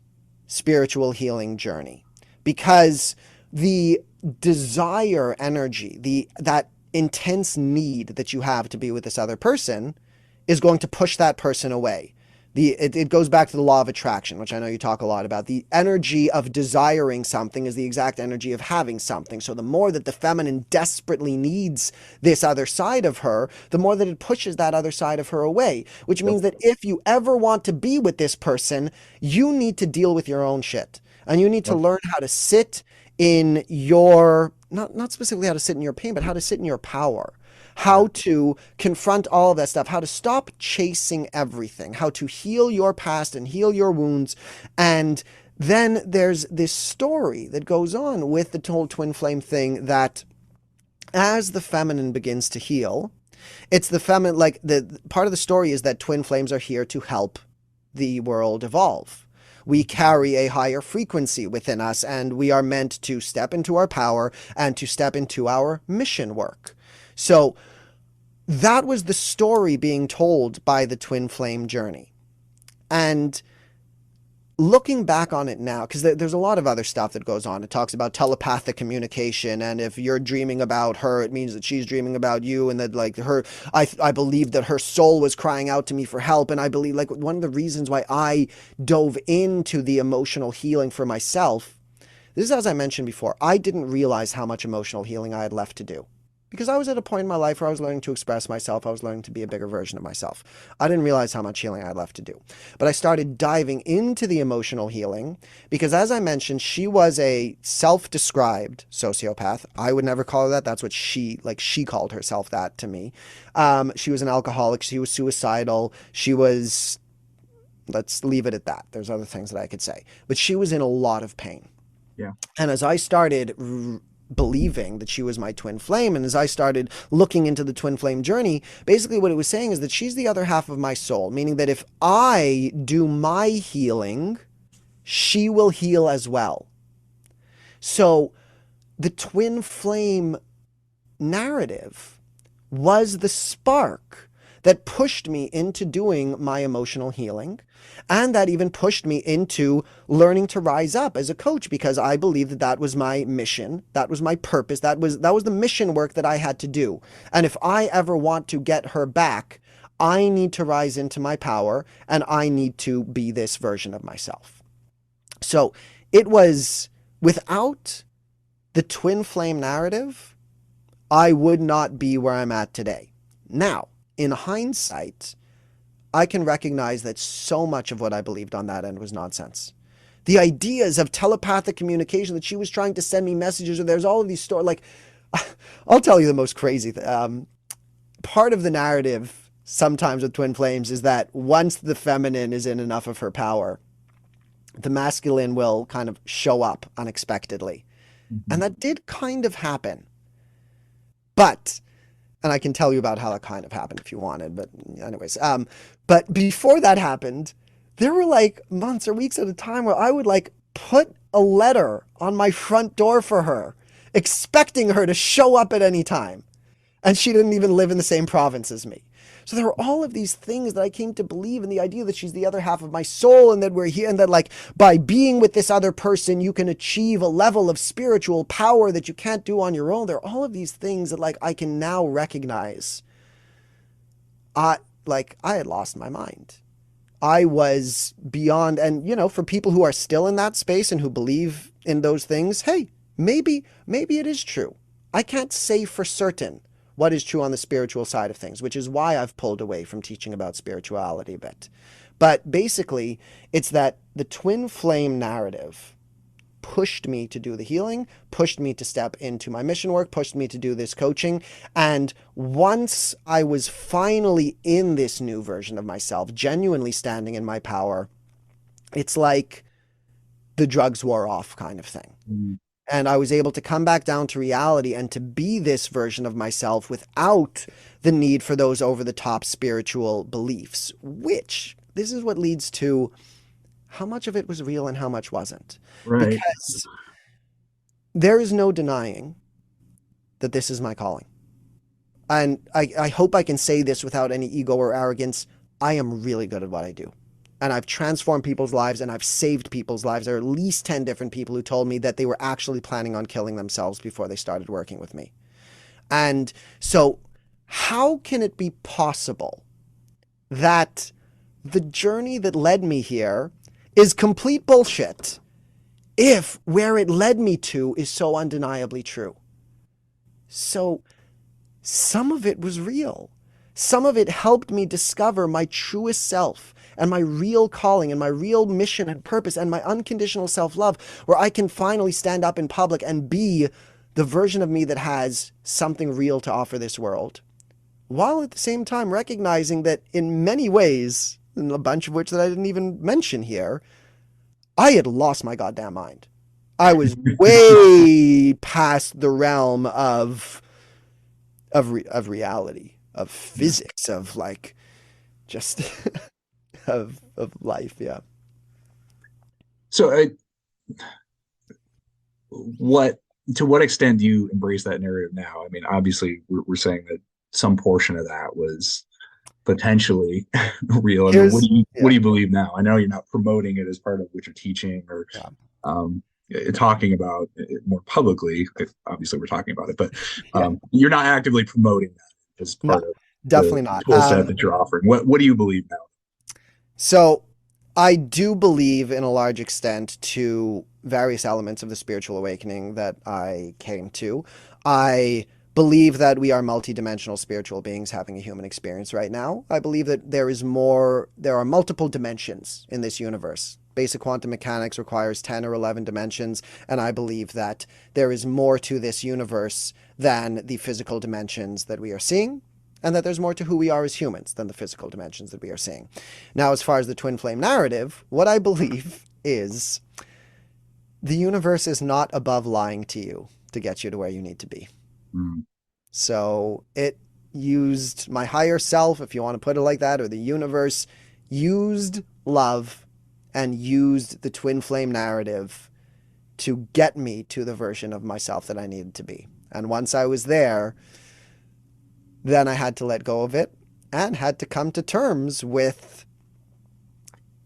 spiritual healing journey, because the desire energy, that intense need that you have to be with this other person is going to push that person away. It goes back to the law of attraction, which I know you talk a lot about. The energy of desiring something is the exact energy of having something. So the more that the feminine desperately needs this other side of her, the more that it pushes that other side of her away, which means that if you ever want to be with this person, you need to deal with your own shit. And you need to learn how to sit in your, not specifically how to sit in your pain, but how to sit in your power. How to confront all of that stuff, how to stop chasing everything, how to heal your past and heal your wounds. And then there's this story that goes on with the whole twin flame thing, that as the feminine begins to heal, it's the feminine, like the part of the story is that twin flames are here to help the world evolve. We carry a higher frequency within us, and we are meant to step into our power and to step into our mission work. So that was the story being told by the twin flame journey. And looking back on it now, because there's a lot of other stuff that goes on. It talks about telepathic communication, and if you're dreaming about her, it means that she's dreaming about you, and that like her, I believe that her soul was crying out to me for help, and I believe like one of the reasons why I dove into the emotional healing for myself. This is as I mentioned before. I didn't realize how much emotional healing I had left to do. Because I was at a point in my life where I was learning to express myself. I was learning to be a bigger version of myself. I didn't realize how much healing I had left to do. But I started diving into the emotional healing because, as I mentioned, she was a self-described sociopath. I would never call her that. That's what she called herself that to me. She was an alcoholic. She was suicidal. She was, let's leave it at that. There's other things that I could say. But she was in a lot of pain. Yeah. And as I started believing that she was my twin flame, and as I started looking into the twin flame journey, basically what it was saying is that she's the other half of my soul, meaning that if I do my healing, she will heal as well. So the twin flame narrative was the spark that pushed me into doing my emotional healing, and that even pushed me into learning to rise up as a coach, because I believe that that was my mission, that was my purpose, that was the mission work that I had to do. And if I ever want to get her back, I need to rise into my power, and I need to be this version of myself. So it was, without the twin flame narrative, I would not be where I'm at today. Now, in hindsight, I can recognize that so much of what I believed on that end was nonsense. The ideas of telepathic communication, that she was trying to send me messages, or there's all of these stories. Like, I'll tell you the most crazy thing. Part of the narrative sometimes with twin flames is that once the feminine is in enough of her power, the masculine will kind of show up unexpectedly. Mhm. And that did kind of happen. But, and I can tell you about how that kind of happened if you wanted, but anyways, but before that happened, there were like months or weeks at a time where I would like put a letter on my front door for her, expecting her to show up at any time. And she didn't even live in the same province as me. So there were all of these things that I came to believe in, the idea that she's the other half of my soul, and that we're here, and that like by being with this other person, you can achieve a level of spiritual power that you can't do on your own. There are all of these things that like I can now recognize. I had lost my mind. I was beyond, and for people who are still in that space and who believe in those things, hey, maybe it is true. I can't say for certain what is true on the spiritual side of things, which is why I've pulled away from teaching about spirituality a bit. But basically, it's that the twin flame narrative pushed me to do the healing, pushed me to step into my mission work, pushed me to do this coaching. And once I was finally in this new version of myself, genuinely standing in my power, it's like the drugs wore off kind of thing. Mhm. And I was able to come back down to reality and to be this version of myself without the need for those over the top spiritual beliefs, which this is what leads to how much of it was real and how much wasn't. Right. Because there is no denying that this is my calling. And I hope I can say this without any ego or arrogance. I am really good at what I do. And I've transformed people's lives, and I've saved people's lives. There are at least 10 different people who told me that they were actually planning on killing themselves before they started working with me. And so how can it be possible that the journey that led me here is complete bullshit if where it led me to is so undeniably true? So some of it was real. Some of it helped me discover my truest self and my real calling and my real mission and purpose and my unconditional self-love, where I can finally stand up in public and be the version of me that has something real to offer this world, while at the same time recognizing that in many ways, and a bunch of which that I didn't even mention here, I had lost my goddamn mind. I was way past the realm of reality, of Yeah. physics, of like just of life. Yeah. So, what to what extent do you embrace that narrative now? I mean, obviously, we're saying that some portion of that was. potentially real? And Here's what yeah, do you believe now? I know you're not promoting it as part of what you're teaching or yeah, um, talking about it more publicly. Obviously, we're talking about it, but yeah. you're not actively promoting that as No, part of the definitely not. tool set that you're offering. What do you believe now? So I do believe in a large extent to various elements of the spiritual awakening that I came to. I believe that we are multidimensional spiritual beings having a human experience right now. I believe that there are multiple dimensions in this universe. Basic quantum mechanics requires 10 or 11 dimensions, and I believe that there is more to this universe than the physical dimensions that we are seeing, and that there's more to who we are as humans than the physical dimensions that we are seeing. Now, as far as the twin flame narrative, what I believe is the universe is not above lying to you to get you to where you need to be. Mm, So it used my higher self, if you want to put it like that, or the universe used love and used the twin flame narrative to get me to the version of myself that I needed to be. And once I was there, then I had to let go of it and had to come to terms with,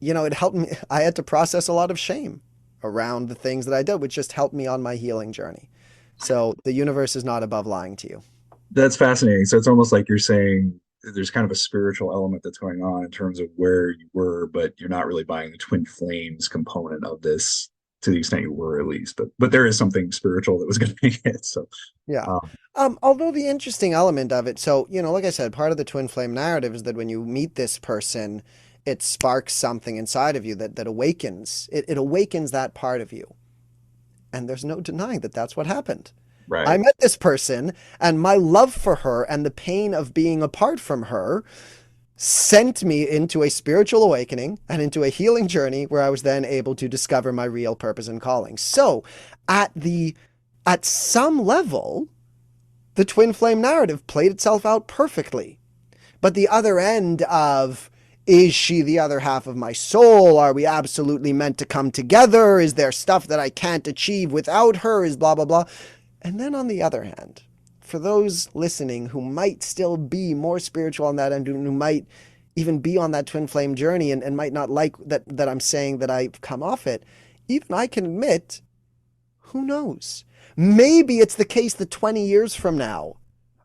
it helped me. I had to process a lot of shame around the things that I did, which just helped me on my healing journey. So the universe is not above lying to you. that's fascinating. So it's almost like you're saying there's kind of a spiritual element that's going on in terms of where you were, but you're not really buying the twin flames component of this to the extent you were, at least. But there is something spiritual that was going to be it. So Yeah. um, Although the interesting element of it, so, like I said, part of the twin flame narrative is that when you meet this person, it sparks something inside of you that awakens. It awakens that part of you. And there's no denying that that's what happened. I right. met this person, and my love for her and the pain of being apart from her sent me into a spiritual awakening and into a healing journey where I was then able to discover my real purpose and calling. So, at some level, the twin flame narrative played itself out perfectly. But the other end of, is she the other half of my soul? Are we absolutely meant to come together? Is there stuff that I can't achieve without her? Is blah, blah, blah. And then on the other hand, for those listening who might still be more spiritual on that end, who might even be on that twin flame journey and might not like that I'm saying that I've come off it, even I can admit, who knows? Maybe it's the case that 20 years from now,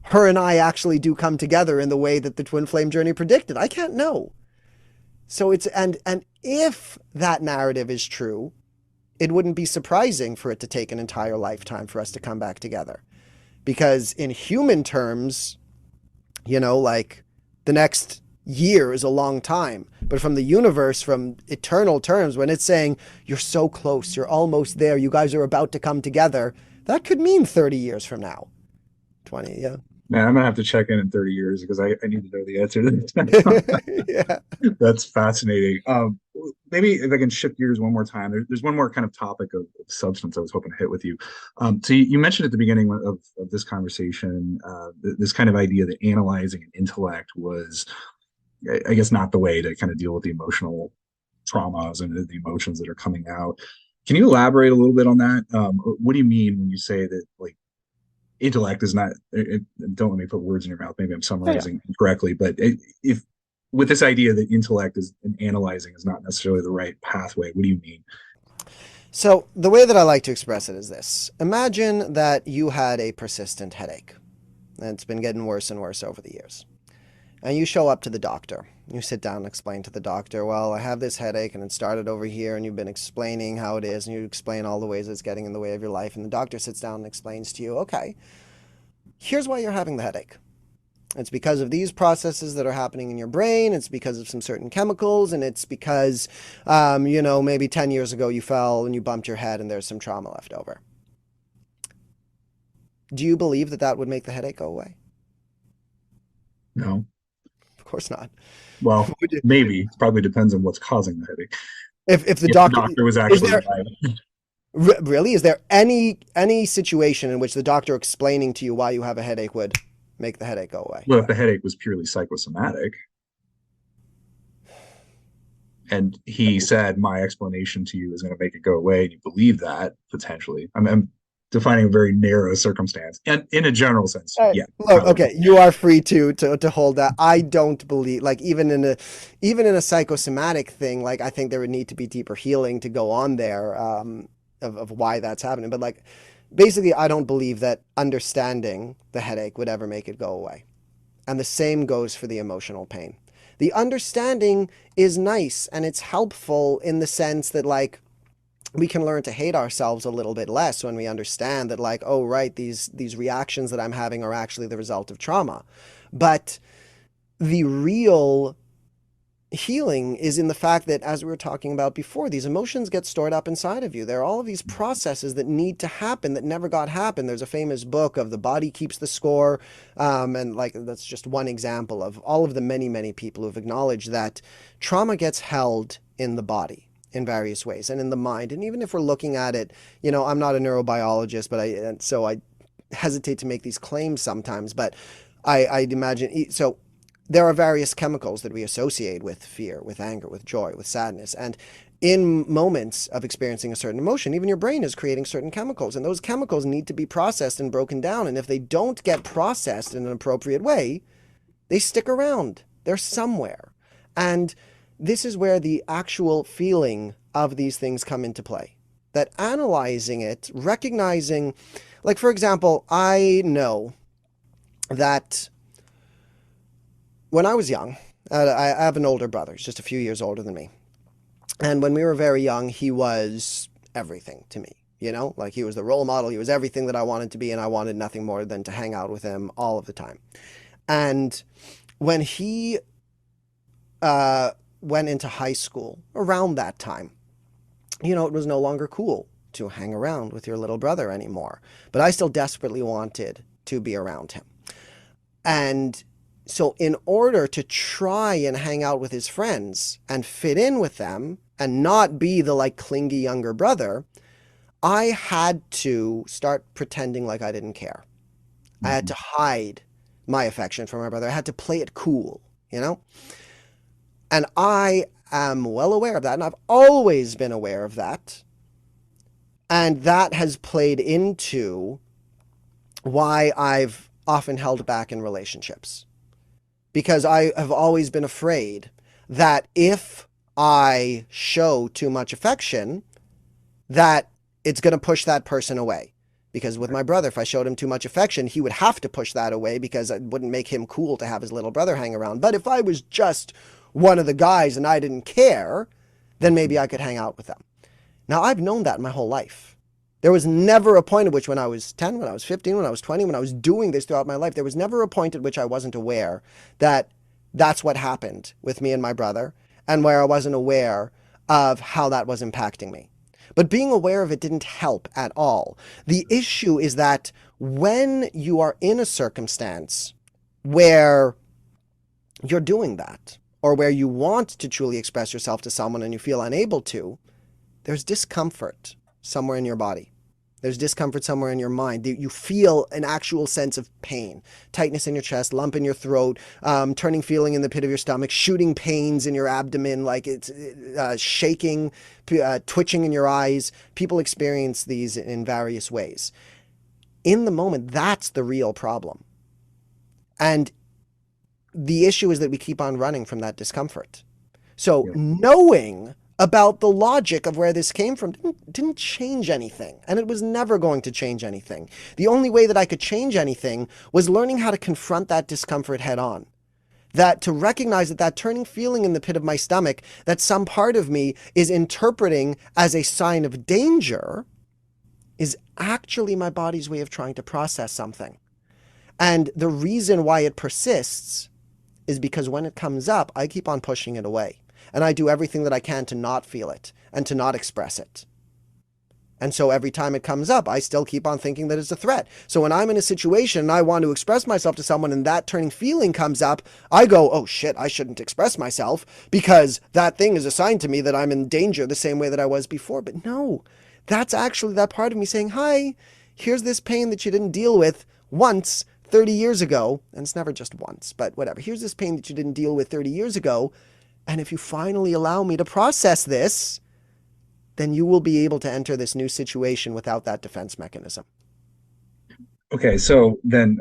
her and I actually do come together in the way that the twin flame journey predicted. I can't know. So it's and if that narrative is true, it wouldn't be surprising for it to take an entire lifetime for us to come back together. Because in human terms, like the next year is a long time. But from the universe, from eternal terms, when it's saying you're so close, you're almost there, you guys are about to come together, that could mean 30 years from now. 20, yeah. Man, I'm gonna have to check in 30 years because I need to know the answer to this. Yeah. That's fascinating. Maybe if I can shift gears one more time, there's one more kind of topic of substance I was hoping to hit with you. So you mentioned at the beginning of this conversation, this kind of idea that analyzing an intellect was, I guess, not the way to kind of deal with the emotional traumas and the emotions that are coming out. Can you elaborate a little bit on that? What do you mean when you say that, like, intellect is not don't let me put words in your mouth, maybe I'm Yeah. summarizing incorrectly, but if with this idea that intellect is and analyzing is not necessarily the right pathway, what do you mean? So the way that I like to express it is this. Imagine that you had a persistent headache, and it's been getting worse and worse over the years. And you show up to the doctor. You sit down and explain to the doctor, well, I have this headache and it started over here, and you've been explaining how it is, and you explain all the ways it's getting in the way of your life. And the doctor sits down and explains to you, okay, here's why you're having the headache. It's because of these processes that are happening in your brain. It's because of some certain chemicals, and it's because, maybe 10 years ago you fell and you bumped your head and there's some trauma left over. Do you believe that that would make the headache go away? No. Of course not. Well, Would you, maybe it probably depends on what's causing the headache. if the If the doctor doctor was is actually there right. really is there any situation in which the doctor explaining to you why you have a headache would make the headache go away? Well, if the headache was purely psychosomatic and he said my explanation to you is going to make it go away and you believe that potentially, I'm defining a very narrow circumstance. And in a general sense, yeah. Look, okay, you are free to hold that. I don't believe, like, even in a psychosomatic thing, like, I think there would need to be deeper healing to go on there, of why that's happening. But like, basically, I don't believe that understanding the headache would ever make it go away. And the same goes for the emotional pain. The understanding is nice and it's helpful in the sense that, like, we can learn to hate ourselves a little bit less when we understand that, like, oh, right, these reactions that I'm having are actually the result of trauma. But the real healing is in the fact that, as we were talking about before, these emotions get stored up inside of you. There are all of these processes that need to happen that never got happened. There's a famous book of The Body Keeps the Score. And like, that's just one example of all of the many, many people who've acknowledged that trauma gets held in the body in various ways and in the mind. And even if we're looking at it, I'm not a neurobiologist, but so I hesitate to make these claims sometimes, but I'd imagine, so there are various chemicals that we associate with fear, with anger, with joy, with sadness. And in moments of experiencing a certain emotion, even your brain is creating certain chemicals, and those chemicals need to be processed and broken down. And if they don't get processed in an appropriate way, they stick around. They're somewhere. And this is where the actual feeling of these things come into play. That analyzing it, recognizing, like, for example, I know that when I was young, I have an older brother, he's just a few years older than me. And when we were very young, he was everything to me, like, he was the role model. He was everything that I wanted to be, and I wanted nothing more than to hang out with him all of the time. And when he went into high school around that time, it was no longer cool to hang around with your little brother anymore. But I still desperately wanted to be around him. And so in order to try and hang out with his friends and fit in with them and not be the, like, clingy younger brother, I had to start pretending like I didn't care. I had to hide my affection for my brother. I had to play it cool, And I am well aware of that, and I've always been aware of that. And that has played into why I've often held back in relationships. Because I have always been afraid that if I show too much affection, that it's going to push that person away. Because with my brother, if I showed him too much affection, he would have to push that away because it wouldn't make him cool to have his little brother hang around. But if I was just one of the guys and I didn't care, then maybe I could hang out with them. Now, I've known that my whole life. There was never a point at which, when I was 10, when I was 15, when I was 20, when I was doing this throughout my life, there was never a point at which I wasn't aware that that's what happened with me and my brother, and where I wasn't aware of how that was impacting me. But being aware of it didn't help at all. The issue is that when you are in a circumstance where you're doing that, or where you want to truly express yourself to someone and you feel unable to, there's discomfort somewhere in your body. There's discomfort somewhere in your mind. You feel an actual sense of pain, tightness in your chest, lump in your throat, turning feeling in the pit of your stomach, shooting pains in your abdomen, like it's shaking, twitching in your eyes. People experience these in various ways. In the moment, that's the real problem. And the issue is that we keep on running from that discomfort. So knowing about the logic of where this came from didn't change anything, and it was never going to change anything. The only way that I could change anything was learning how to confront that discomfort head on. That to recognize that turning feeling in the pit of my stomach, that some part of me is interpreting as a sign of danger, is actually my body's way of trying to process something. And the reason why it persists is because when it comes up, I keep on pushing it away. And I do everything that I can to not feel it and to not express it. And so every time it comes up, I still keep on thinking that it's a threat. So when I'm in a situation and I want to express myself to someone and that turning feeling comes up, I go, oh shit, I shouldn't express myself because that thing is a sign to me that I'm in danger the same way that I was before. But no, that's actually that part of me saying, hi, here's this pain that you didn't deal with once 30 years ago. And it's never just once, but whatever. Here's this pain that you didn't deal with 30 years ago. And if you finally allow me to process this, then you will be able to enter this new situation without that defense mechanism. Okay, so then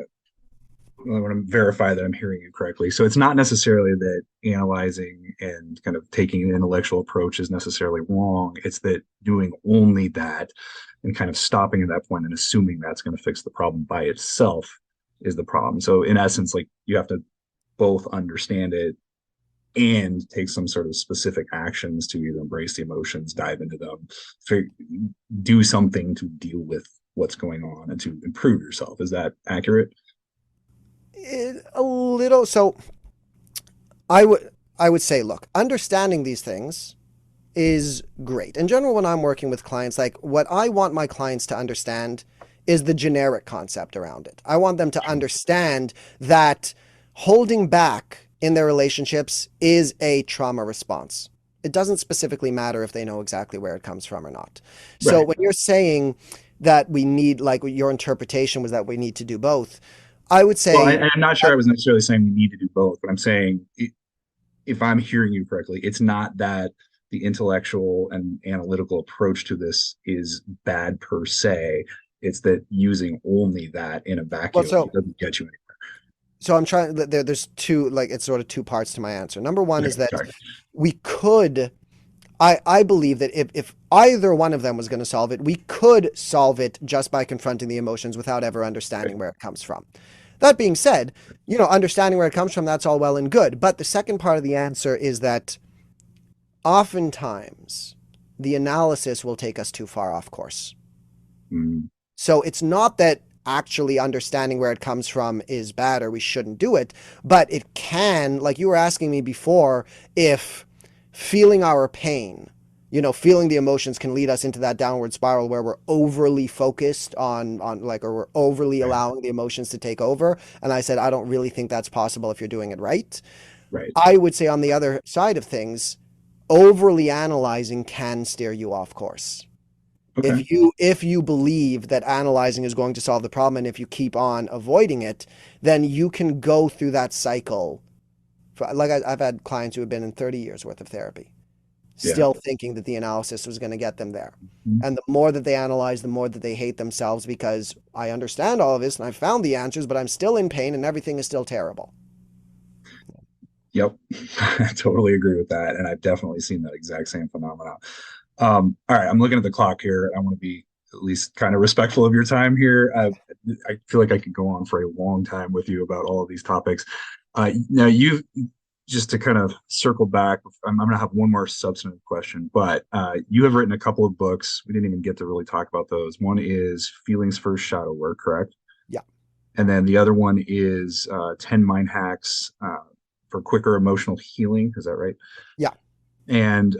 I want to verify that I'm hearing you correctly. So it's not necessarily that analyzing and kind of taking an intellectual approach is necessarily wrong. It's that doing only that and kind of stopping at that point and assuming that's going to fix the problem by itself is the problem. So in essence, like you have to both understand it and take some sort of specific actions to either embrace the emotions, dive into them, do something to deal with what's going on and to improve yourself. Is that accurate? A little. So I would say, look, understanding these things is great. In general, when I'm working with clients, like what I want my clients to understand is the generic concept around it. I want them to understand that holding back in their relationships is a trauma response. It doesn't specifically matter if they know exactly where it comes from or not. So Right. when you're saying that we need, like your interpretation was that we need to do both, I would Well, say, I'm not sure I was necessarily saying we need to do both, but I'm saying if I'm hearing you correctly, it's not that the intellectual and analytical approach to this is bad per se. It's that using only that in a well, vacuum so doesn't get you so I'm trying, there's two, like it's sort of two parts to my answer. Number one is anywhere. that Okay, sorry. we could, I believe that if either one of them was going to solve it, we could solve it just by confronting the emotions without ever Okay. understanding where it comes from. That being said, understanding where it comes from, that's all well and good. But the second part of the answer is that oftentimes the analysis will take us too far off course. Mm, So it's not that actually understanding where it comes from is bad or we shouldn't do it, but it can, like you were asking me before, if feeling our pain, feeling the emotions can lead us into that downward spiral where we're overly focused on like, or we're overly right. allowing the emotions to take over. And I said, I don't really think that's possible if you're doing it right. Right. I would say on the other side of things, overly analyzing can steer you off course. Okay. If you believe that analyzing is going to solve the problem, and if you keep on avoiding it, then you can go through that cycle. Like I've had clients who have been in 30 years worth of therapy, Yeah. still thinking that the analysis was going to get them there. Mhm. And the more that they analyze, the more that they hate themselves because I understand all of this and I found the answers, but I'm still in pain and everything is still terrible. Yep. I totally agree with that. And I've definitely seen that exact same phenomenon. All right, I'm looking at the clock here. I want to be at least kind of respectful of your time here. I feel like I could go on for a long time with you about all of these topics. Now, you just to kind of circle back, I'm going to have one more substantive question, but you have written a couple of books. We didn't even get to really talk about those. One is Feelings First Shadow Work, correct? Yeah. And then the other one is 10 Mind Hacks for Quicker Emotional Healing. Is that right? Yeah. And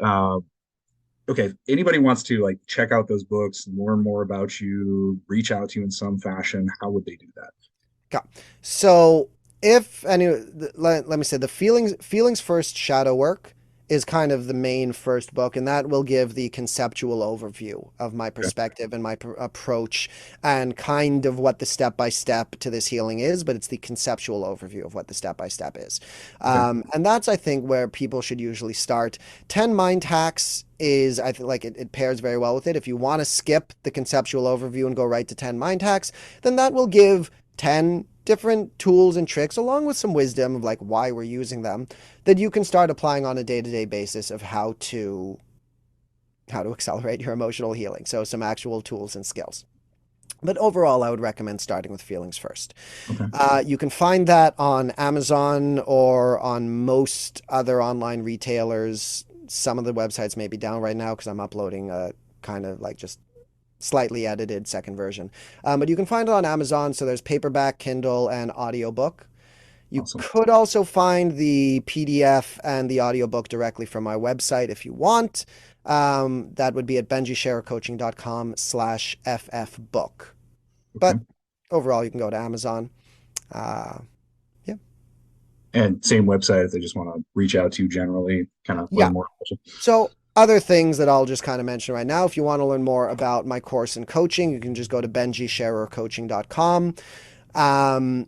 okay, if anybody wants to like check out those books, learn more about you, reach out to you in some fashion, how would they do that? Okay. So if any, let me say the feelings first shadow work is kind of the main first book, and that will give the conceptual overview of my Okay. perspective and my approach and kind of what the step by step to this healing is. But it's the conceptual overview of what the step by step is, Okay. and that's I think where people should usually start. 10 mind hacks is I think like it pairs very well with it. If you want to skip the conceptual overview and go right to 10 mind hacks, then that will give 10 different tools and tricks along with some wisdom of like why we're using them that you can start applying on a day-to-day basis of how to accelerate your emotional healing. So some actual tools and skills. But overall, I would recommend starting with feelings first. Okay. You can find that on Amazon or on most other online retailers. Some of the websites may be down right now because I'm uploading a kind of like just slightly edited second version. But you can find it on Amazon. So there's paperback, Kindle, and audiobook. You Awesome. could also find the PDF and the audiobook directly from my website if you want. That would be at benjysherercoaching.com/ffbook. Okay. But overall, you can go to Amazon. Uh, yeah. And same website if they just want to reach out to you generally, kind of Yeah. learn more. So other things that I'll just kind of mention right now, if you want to learn more about my course in coaching, you can just go to benjysherercoaching.com. Um,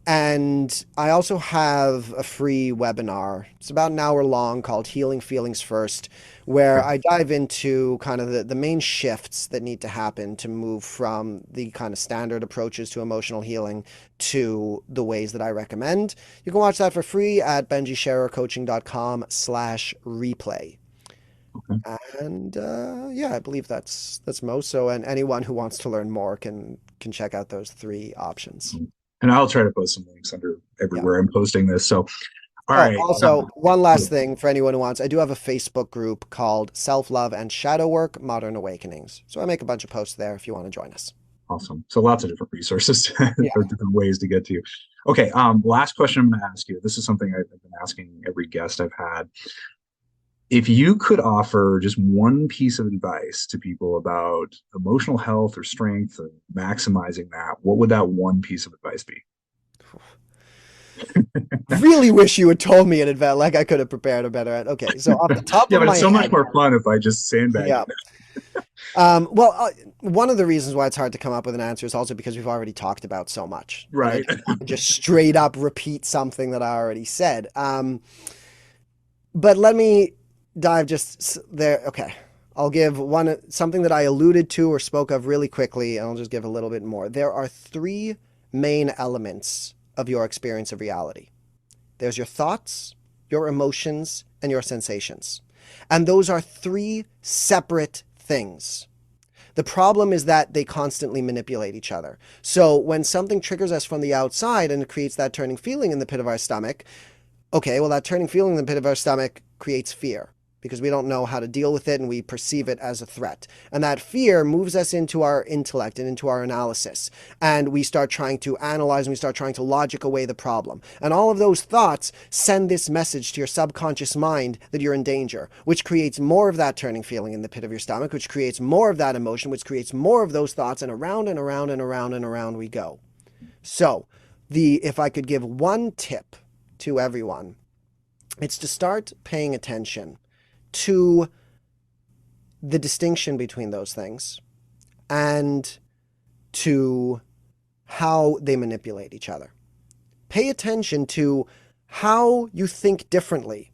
And I also have a free webinar. It's about an hour long called Healing Feelings First, where Okay. I dive into kind of the main shifts that need to happen to move from the kind of standard approaches to emotional healing to the ways that I recommend. You can watch that for free at benjysherercoaching.com/replay. Okay. And yeah, I believe that's most. So, and anyone who wants to learn more can check out those three options. And I'll try to post some links under Yeah. everywhere I'm posting this. So, all Oh, right. also, one last thing for anyone who wants. I do have a Facebook group called Self-Love and Shadow Work Modern Awakenings. So I make a bunch of posts there if you want to join us. Awesome. So lots of different resources Yeah. or different ways to get to you. Okay. Last question I'm going to ask you. This is something I've been asking every guest I've had. If you could offer just one piece of advice to people about emotional health or strength and maximizing that, what would that one piece of advice be? Really wish you had told me in advance, like I could have prepared a better. Okay, so off the top Yeah, of but my it's so much head, more fun if I just sandbag yeah. it. Well, one of the reasons why it's hard to come up with an answer is also because we've already talked about so much, and I Right. don't want to just straight up repeat something that I already said. But let me dive just there. Okay. I'll give one something that I alluded to or spoke of really quickly, and I'll just give a little bit more. There are three main elements of your experience of reality. There's your thoughts, your emotions, and your sensations. And those are three separate things. The problem is that they constantly manipulate each other. So when something triggers us from the outside and it creates that turning feeling in the pit of our stomach, okay, well, that turning feeling in the pit of our stomach creates fear because we don't know how to deal with it and we perceive it as a threat. And that fear moves us into our intellect and into our analysis. And we start trying to analyze and we start trying to logic away the problem. And all of those thoughts send this message to your subconscious mind that you're in danger, which creates more of that turning feeling in the pit of your stomach, which creates more of that emotion, which creates more of those thoughts, and around and around and around and around we go. So, if I could give one tip to everyone, it's to start paying attention to the distinction between those things and to how they manipulate each other. Pay attention to how you think differently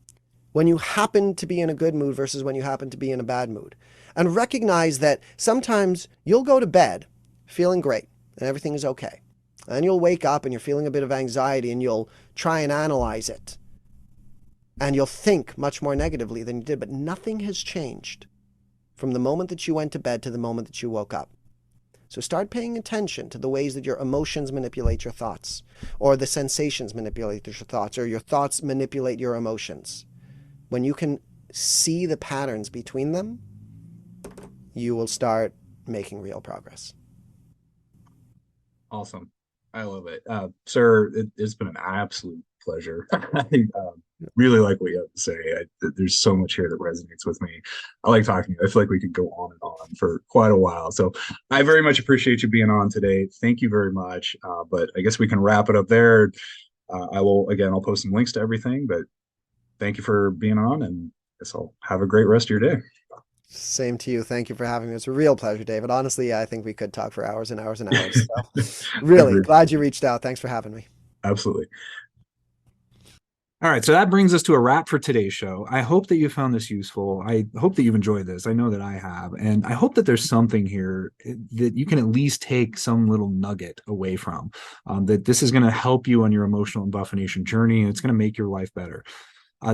when you happen to be in a good mood versus when you happen to be in a bad mood. And recognize that sometimes you'll go to bed feeling great and everything is okay. And you'll wake up and you're feeling a bit of anxiety and you'll try and analyze it. And you'll think much more negatively than you did, but nothing has changed from the moment that you went to bed to the moment that you woke up. So start paying attention to the ways that your emotions manipulate your thoughts, or the sensations manipulate your thoughts, or your thoughts manipulate your emotions. When you can see the patterns between them, you will start making real progress. Awesome. I love it. Sir, it's been an absolute pleasure. I really like what you have to say. There's so much here that resonates with me. I like talking to you. I feel like we could go on and on for quite a while. So I very much appreciate you being on today. Thank you very much. But I guess we can wrap it up there. I'll post some links to everything, but thank you for being on, and I guess I'll have a great rest of your day. Same to you. Thank you for having me. It's a real pleasure, David. Honestly, I think we could talk for hours and hours and hours. So really glad you reached out. Thanks for having me. Absolutely. All right, so that brings us to a wrap for today's show. I hope that you found this useful. I hope that you've enjoyed this. I know that I have. And I hope that there's something here that you can at least take some little nugget away from, that this is going to help you on your emotional embuffination journey, and it's going to make your life better.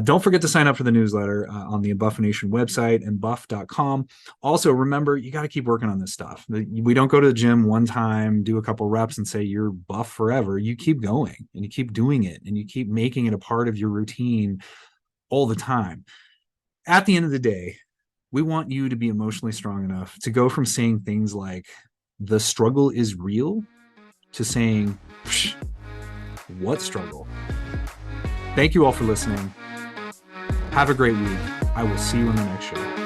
Don't forget to sign up for the newsletter on the Embuffination website, embuff.com. Also, remember, you got to keep working on this stuff. We don't go to the gym one time, do a couple reps, and say you're buff forever. You keep going, and you keep doing it, and you keep making it a part of your routine all the time. At the end of the day, we want you to be emotionally strong enough to go from saying things like, the struggle is real, to saying, what struggle? Thank you all for listening. Have a great week. I will see you in the next show.